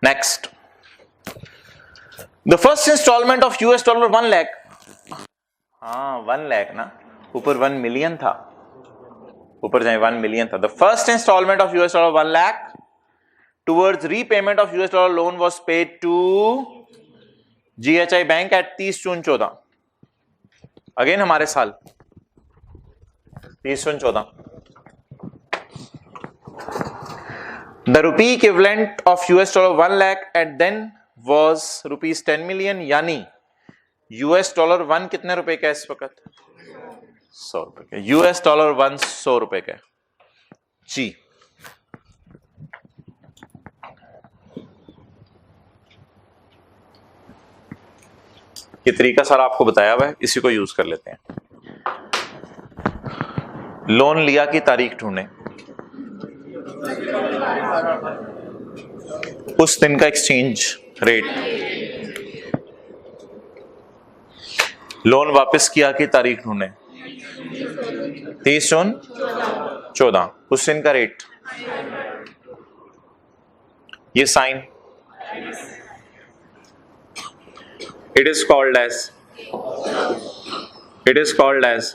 Next, the first instalment of US dollar 1 lakh, हाँ 1 लाख ना, ऊपर 1 मिलियन था, ऊपर जाए 1 मिलियन था। The first instalment of US dollar 1 lakh towards repayment of US dollar loan was paid to GHI bank at 30 June 14, again हमारे साल 30 June 14। The rupee equivalent of US dollar 1 lakh at then was rupees 10 million, यानी US dollar 1 कितने रुपए का है इस वक्त, 100 रुपए का, US डॉलर 1 100 रुपए का जी। ये तरीका सारा आपको बताया हुआ है, इसी को यूज कर लेते हैं। लोन लिया की तारीख ढूंढे, उस दिन का एक्सचेंज रेट, लोन वापस किया की तारीख ढूंढे, 30 जून 14, उस दिन का रेट, ये sign, it is called as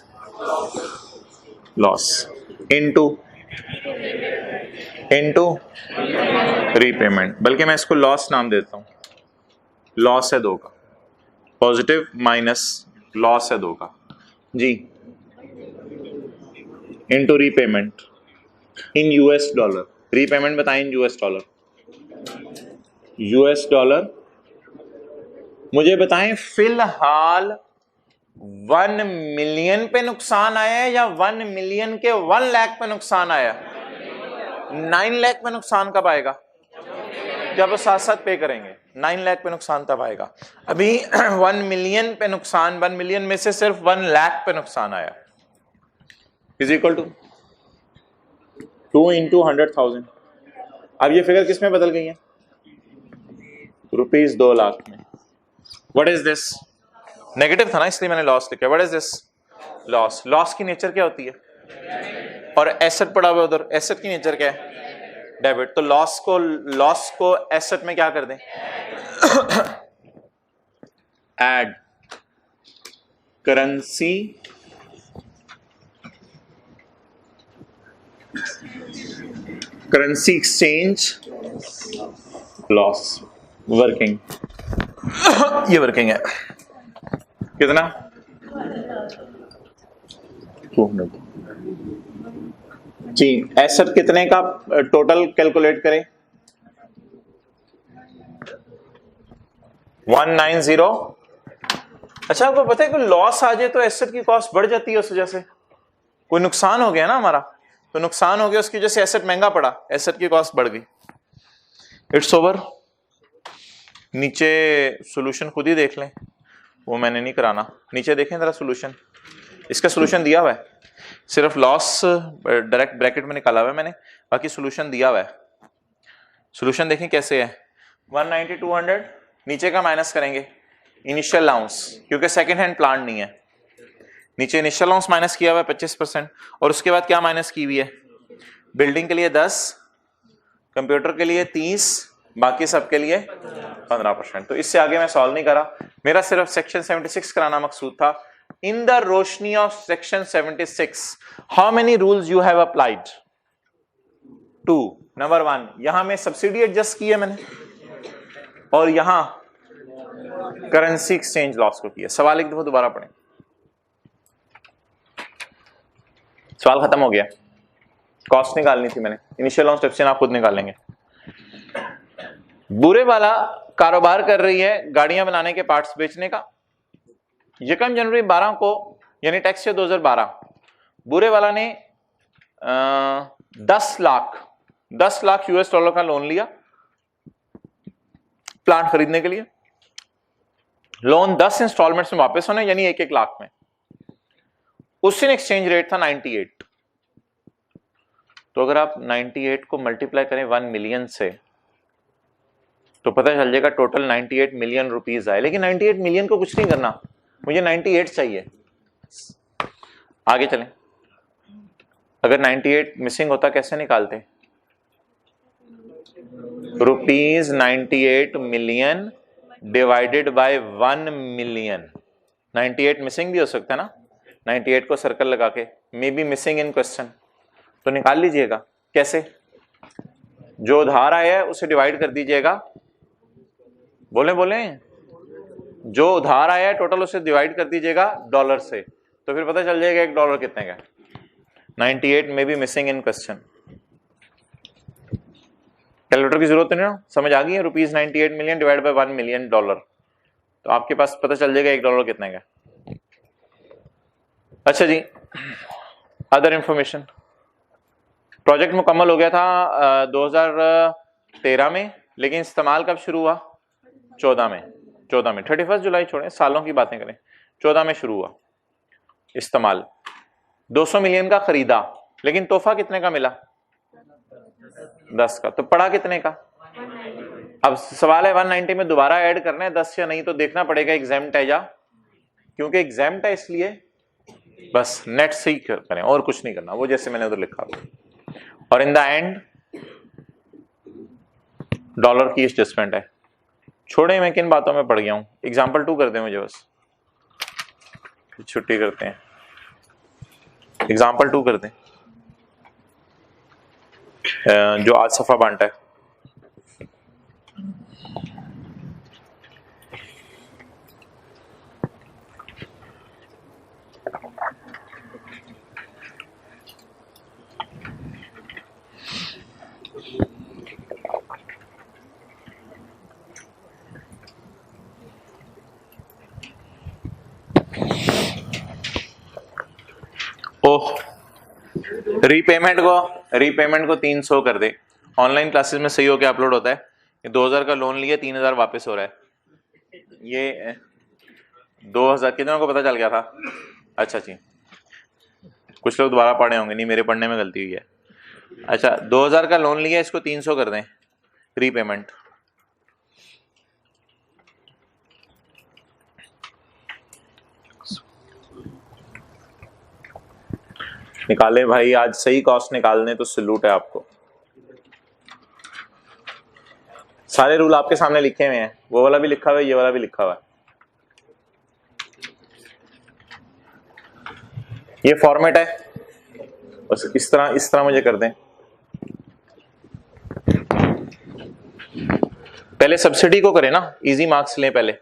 loss into repayment, बल्कि मैं इसको लॉस नाम देता हूं, लॉस है 2 का, पॉजिटिव माइनस लॉस है 2 का जी, इनटू रीपेमेंट इन US डॉलर, रीपेमेंट बताएं इन US डॉलर, मुझे बताएं फिलहाल 1 मिलियन पे नुकसान आया है या 1 मिलियन के 1 लाख पे नुकसान आया, 9 लाख पे नुकसान कब आएगा, जब वो साथ साथ पे करेंगे, 9 लाख पे नुकसान तब आएगा। अभी 1 मिलियन पे नुकसान, 1 मिलियन में से सिर्फ 1 लाख पे नुकसान आया, इज इक्वल टू 2 into 100,000। अब ये फिगर किस में बदल गई है, रुपीज 2 लाख में। व्हाट इज दिस, नेगेटिव था ना इसलिए मैंने लॉस लिखा, what is this, loss, loss की नेचर क्या होती है, और एसेट पड़ा हुआ उधर, एसेट की नेचर क्या है, डेबिट, तो लॉस को एसेट में क्या कर दें, add currency exchange loss, working, ये वर्किंग है, कितना 200 जी। एसेट कितने का टोटल कैलकुलेट करें, 190। अच्छा आपको पता है कि लॉस आ जाए तो एसेट की कॉस्ट बढ़ जाती है, उस वजह से कोई नुकसान हो गया ना हमारा, तो नुकसान हो गया उसकी वजह से एसेट महंगा पड़ा, एसेट की कॉस्ट बढ़ गई, इट्स ओवर। नीचे सॉल्यूशन खुद ही देख लें, वो मैंने नहीं कराना, नीचे देखें जरा सॉल्यूशन, इसका सॉल्यूशन दिया हुआ है, सिर्फ लॉस डायरेक्ट ब्रैकेट में निकाला हुआ है मैंने, बाकी सॉल्यूशन दिया हुआ है। सॉल्यूशन देखें कैसे है, 190 200, नीचे का माइनस करेंगे इनिशियल अलाउंस, क्योंकि सेकंड हैंड प्लांट नहीं है, नीचे इनिशियल अलाउंस माइनस किया हुआ है 25%, और उसके बाद क्या माइनस की हुई है, बिल्डिंग के लिए 10, कंप्यूटर के लिए 30, बाकी सब के लिए 15%। तो इससे आगे मैं सॉल्व नहीं करा, मेरा सिर्फ सेक्शन 76 कराना मकसूद था। In the Roshni of section 76 how many rules you have applied, 2। Number 1, यहां में सब्सिडी एडजस्ट की है मैंने, और यहां करेंसी एक्सचेंज लॉस को किया। सवाल एक दफा दोबारा पढ़ें, सवाल खत्म हो गया, कॉस्ट निकालनी थी मैंने, इनिशियल लॉस डेप्सियन आप खुद निकाल लेंगे। बुरे वाला कारोबार कर रही है गाड़ियां बनाने के पार्ट्स बेचने का। 1 जनवरी 12 को यानी टैक्स ईयर 2012 बुरे वाला ने 10 लाख यूएस डॉलर का लोन लिया प्लांट खरीदने के लिए। लोन 10 इंस्टॉलमेंट्स में वापस होने यानी 1-1 लाख में। उस दिन एक्सचेंज रेट था 98। तो अगर आप 98 को मल्टीप्लाई करें 1 मिलियन से तो पता चल जाएगा टोटल 98 मिलियन रुपीस आए। लेकिन 98 मिलियन को कुछ नहीं करना, मुझे 98 चाहिए। आगे चलें, अगर 98 मिसिंग होता कैसे निकालते? Rupees 98 million divided by 1 million. 98 missing भी हो सकता है ना, 98 को सर्कल लगा के may be missing in question, तो निकाल लीजिएगा। कैसे? जो उधार आया है उसे डिवाइड कर दीजिएगा, बोले जो उधार आया है टोटल उसे डिवाइड कर दीजिएगा डॉलर से, तो फिर पता चल जाएगा $1 कितने का। 98 में भी मिसिंग इन क्वेश्चन। कैलकुलेटर की जरूरत नहीं ना, समझ आ गई है? Rupees 98 million divide by 1 million dollar, तो आपके पास पता चल जाएगा $1 कितने का। अच्छा जी, अदर इंफॉर्मेशन। प्रोजेक्ट मुकम्मल हो गया था 2013 में, लेकिन इस्तेमाल कब शुरू हुआ? 14 में। 31 जुलाई छोड़ें, सालों की बातें करें। 14 में शुरू हुआ इस्तेमाल। 200 मिलियन का खरीदा, लेकिन तोहफा कितने का मिला? 10 का। तो पड़ा कितने का? अब सवाल है 190 में दोबारा ऐड करना है 10 या नहीं, तो देखना पड़ेगा एग्जाम्प्ट है या, क्योंकि एग्जाम्प्ट है इसलिए बस नेट से ही करें और कुछ नहीं करना, वो जैसे मैंने उधर लिखा। और इन द एंड डॉलर की एडजस्टमेंट है। छोड़े, मैं किन बातों में पड़ गया हूं। एग्जाम्पल 2 कर दें मुझे, बस छुट्टी करते हैं। एग्जाम्पल 2 कर दें जो आज सफा बांटा है। ओह, रीपेमेंट को 300 कर दे। ऑनलाइन क्लासेस में सही होकर अपलोड होता है। 2000 का लोन लिया, 3000 वापस हो रहा है। ये 2000 कितनों को पता चल गया था? अच्छा जी, कुछ लोग दोबारा पढ़े होंगे, नहीं मेरे पढ़ने में गलती हुई है। अच्छा, 2000 का लोन लिया, इसको 300 कर दें रीपेमेंट। निकाले भाई, आज सही कॉस्ट निकालने तो सैल्यूट है आपको। सारे रूल आपके सामने लिखे हुए हैं, वो वाला भी लिखा हुआ है, ये वाला भी लिखा हुआ है। ये फॉर्मेट है, बस इस तरह मुझे कर दें। पहले सब्सिडी को करें ना, इजी मार्क्स लें पहले।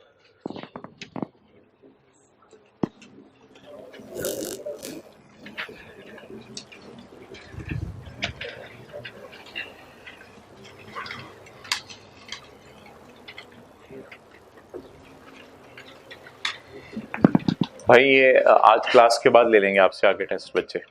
भाई ये आज क्लास के बाद ले लेंगे आपसे आगे टेस्ट बच्चे।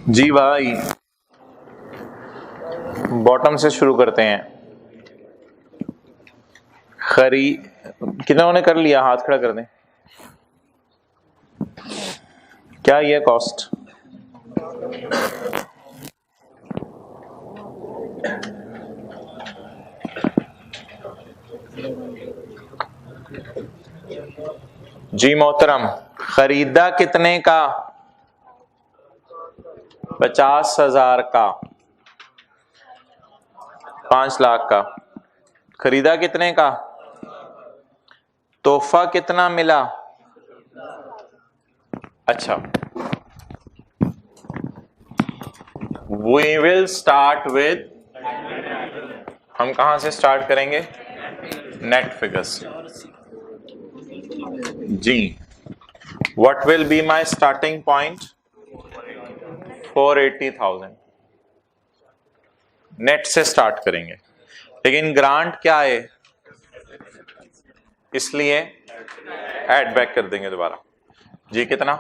जी भाई, बॉटम से शुरू करते हैं। कितनों ने कर लिया? हाथ खड़ा कर दें। क्या ये कॉस्ट? जी मोहतरम, खरीदा कितने का? 50,000 का, 5 लाख का। खरीदा कितने का? तोहफा कितना मिला? अच्छा, वी विल स्टार्ट विद, हम कहां से स्टार्ट करेंगे? नेट फिगर्स जी। What will be my starting point? 480,000। Net से स्टार्ट करेंगे, लेकिन ग्रांट क्या है, इसलिए ऐड बैक कर देंगे दोबारा जी। कितना?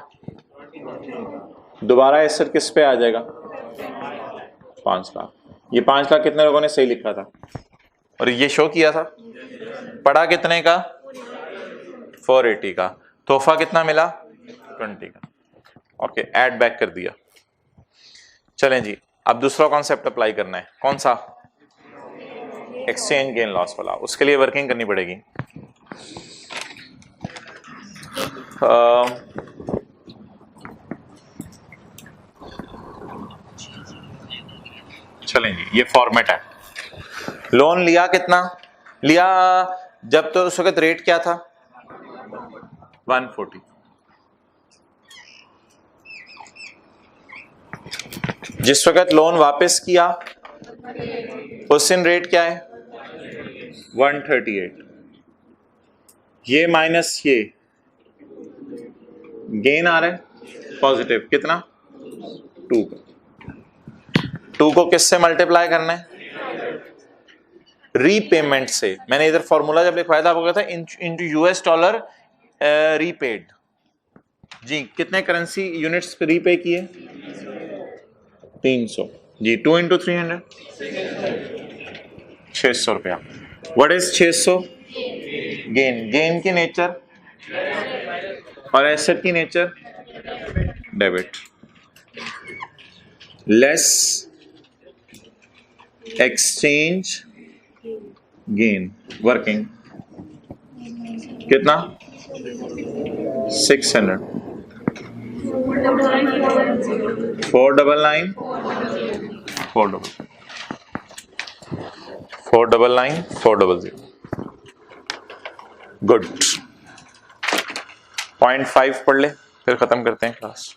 दोबारा एसेट किस पे आ जाएगा? 5 लाख। ये 5 लाख कितने लोगों ने सही लिखा था और ये शो किया था? पड़ा कितने का? 480 का। तोहफा कितना मिला? 20 का। ओके, ऐड बैक कर दिया। चलें जी, अब दूसरा कॉन्सेप्ट अप्लाई करना है। कौन सा? एक्सचेंज गेन लॉस वाला। उसके लिए वर्किंग करनी पड़ेगी। चलें जी, ये फॉर्मेट है। लोन लिया कितना? लिया जब तो उस वक्त रेट क्या था? 140। जिस वक्त लोन वापस किया उस दिन रेट क्या है? 138। ये माइनस ये गेन आ रहा है पॉजिटिव, कितना? 2 का। 2 को किससे मल्टीप्लाई करना है? रीपेमेंट से। मैंने इधर फॉर्मूला जब लिखवाया था आपको कहता है इनटू यूएस डॉलर रीपेड जी। कितने करेंसी यूनिट्स पे रीपे किए? 300 जी। 2 इंटू 300, 600 रुपया। What is 600? गेन। गेन की नेचर और एसेट की nature debit. Less exchange gain working कितना? 600। 499 499 400। गुड। 0.5 पढ़ ले, फिर खत्म करते हैं क्लास।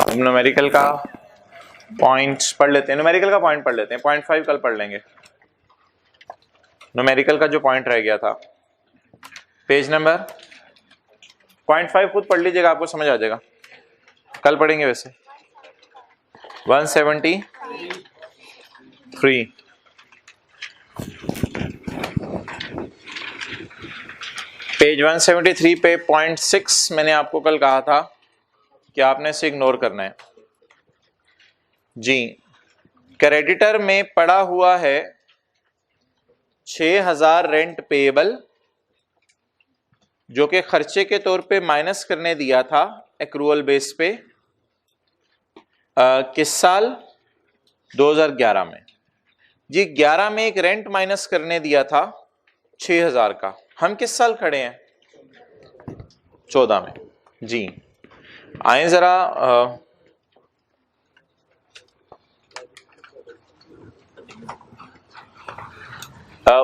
हम न्यूमेरिकल का पॉइंट पढ़ लेते हैं। न्यूमेरिकल का पॉइंट पढ़ लेते हैं। 0.5 कल पढ़ लेंगे। न्यूमेरिकल का जो पॉइंट रह गया था, पेज नंबर 0.5 खुद पढ़ लीजिएगा, आपको समझ आ जाएगा। कल पढ़ेंगे वैसे। 173 पेज 173 पे 0.6 मैंने आपको कल कहा था कि आपने इसे इग्नोर करना है जी। क्रेडिटर में पड़ा हुआ है 6000 रेंट पेएबल, जो कि खर्चे के तौर पे माइनस करने दिया था एक्रूअल बेस पे। किस साल? 2011 में जी। 11 में एक रेंट माइनस करने दिया था 6000 का। हम किस साल खड़े हैं? 14 में जी। आए जरा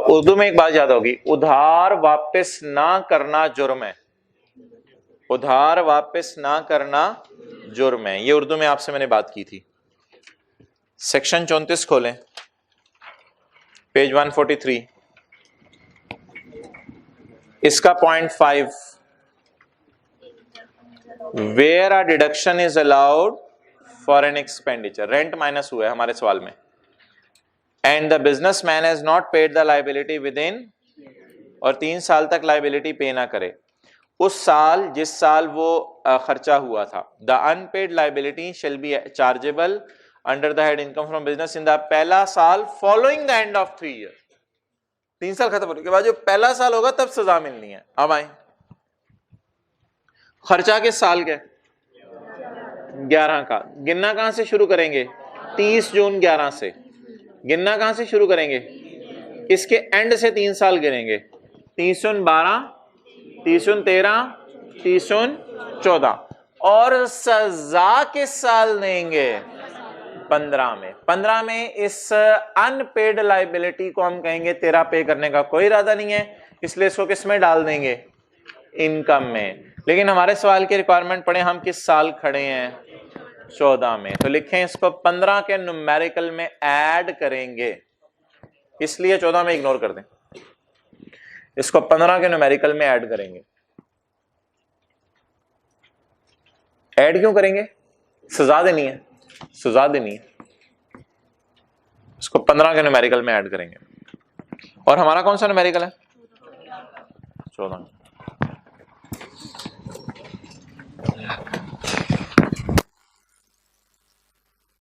उर्दू में एक बात याद होगी, उधार वापस ना करना जुर्म है। उधार वापस ना करना जुर्म है। ये उर्दू में आपसे मैंने बात की थी। सेक्शन 34 खोलें, पेज 143, इसका 0.5, where a deduction is allowed for an expenditure. Rent minus हुआ है हमारे सवाल में, and the businessman has not paid the liability within, और 3 साल तक लायबिलिटी पे ना करे उस साल जिस साल वो खर्चा हुआ था। The unpaid liability shall be chargeable under the head income from business in the पहला साल following the end of 3 year. 3 साल खत्म होने के बाद जो पहला साल होगा तब सजा मिलनी है। अब आए खर्चा किस साल के? 11 का। गिनना कहां से शुरू करेंगे? 30 जून 11 से। गिनना कहां से शुरू करेंगे? इसके एंड से 3 साल गिनेंगे। तीसुन 12, तीसुन 13, तीसुन 14 और सजा किस साल देंगे? 15 में। 15 में इस अनपेड लाइबिलिटी को हम कहेंगे तेरा पे करने का कोई इरादा नहीं है, इसलिए इसको किस में डाल देंगे? इनकम में। लेकिन हमारे सवाल की रिक्वायरमेंट पढ़े हम किस साल खड़े हैं? 14 में। तो लिखें इसको 15 के न्यूमेरिकल में ऐड करेंगे, इसलिए 14 में इग्नोर कर दें, इसको 15 के न्यूमेरिकल में ऐड करेंगे। ऐड क्यों करेंगे? सजा देनी है, सजा देनी है, इसको 15 के न्यूमेरिकल में ऐड करेंगे। और हमारा कौन सा न्यूमेरिकल है? 14।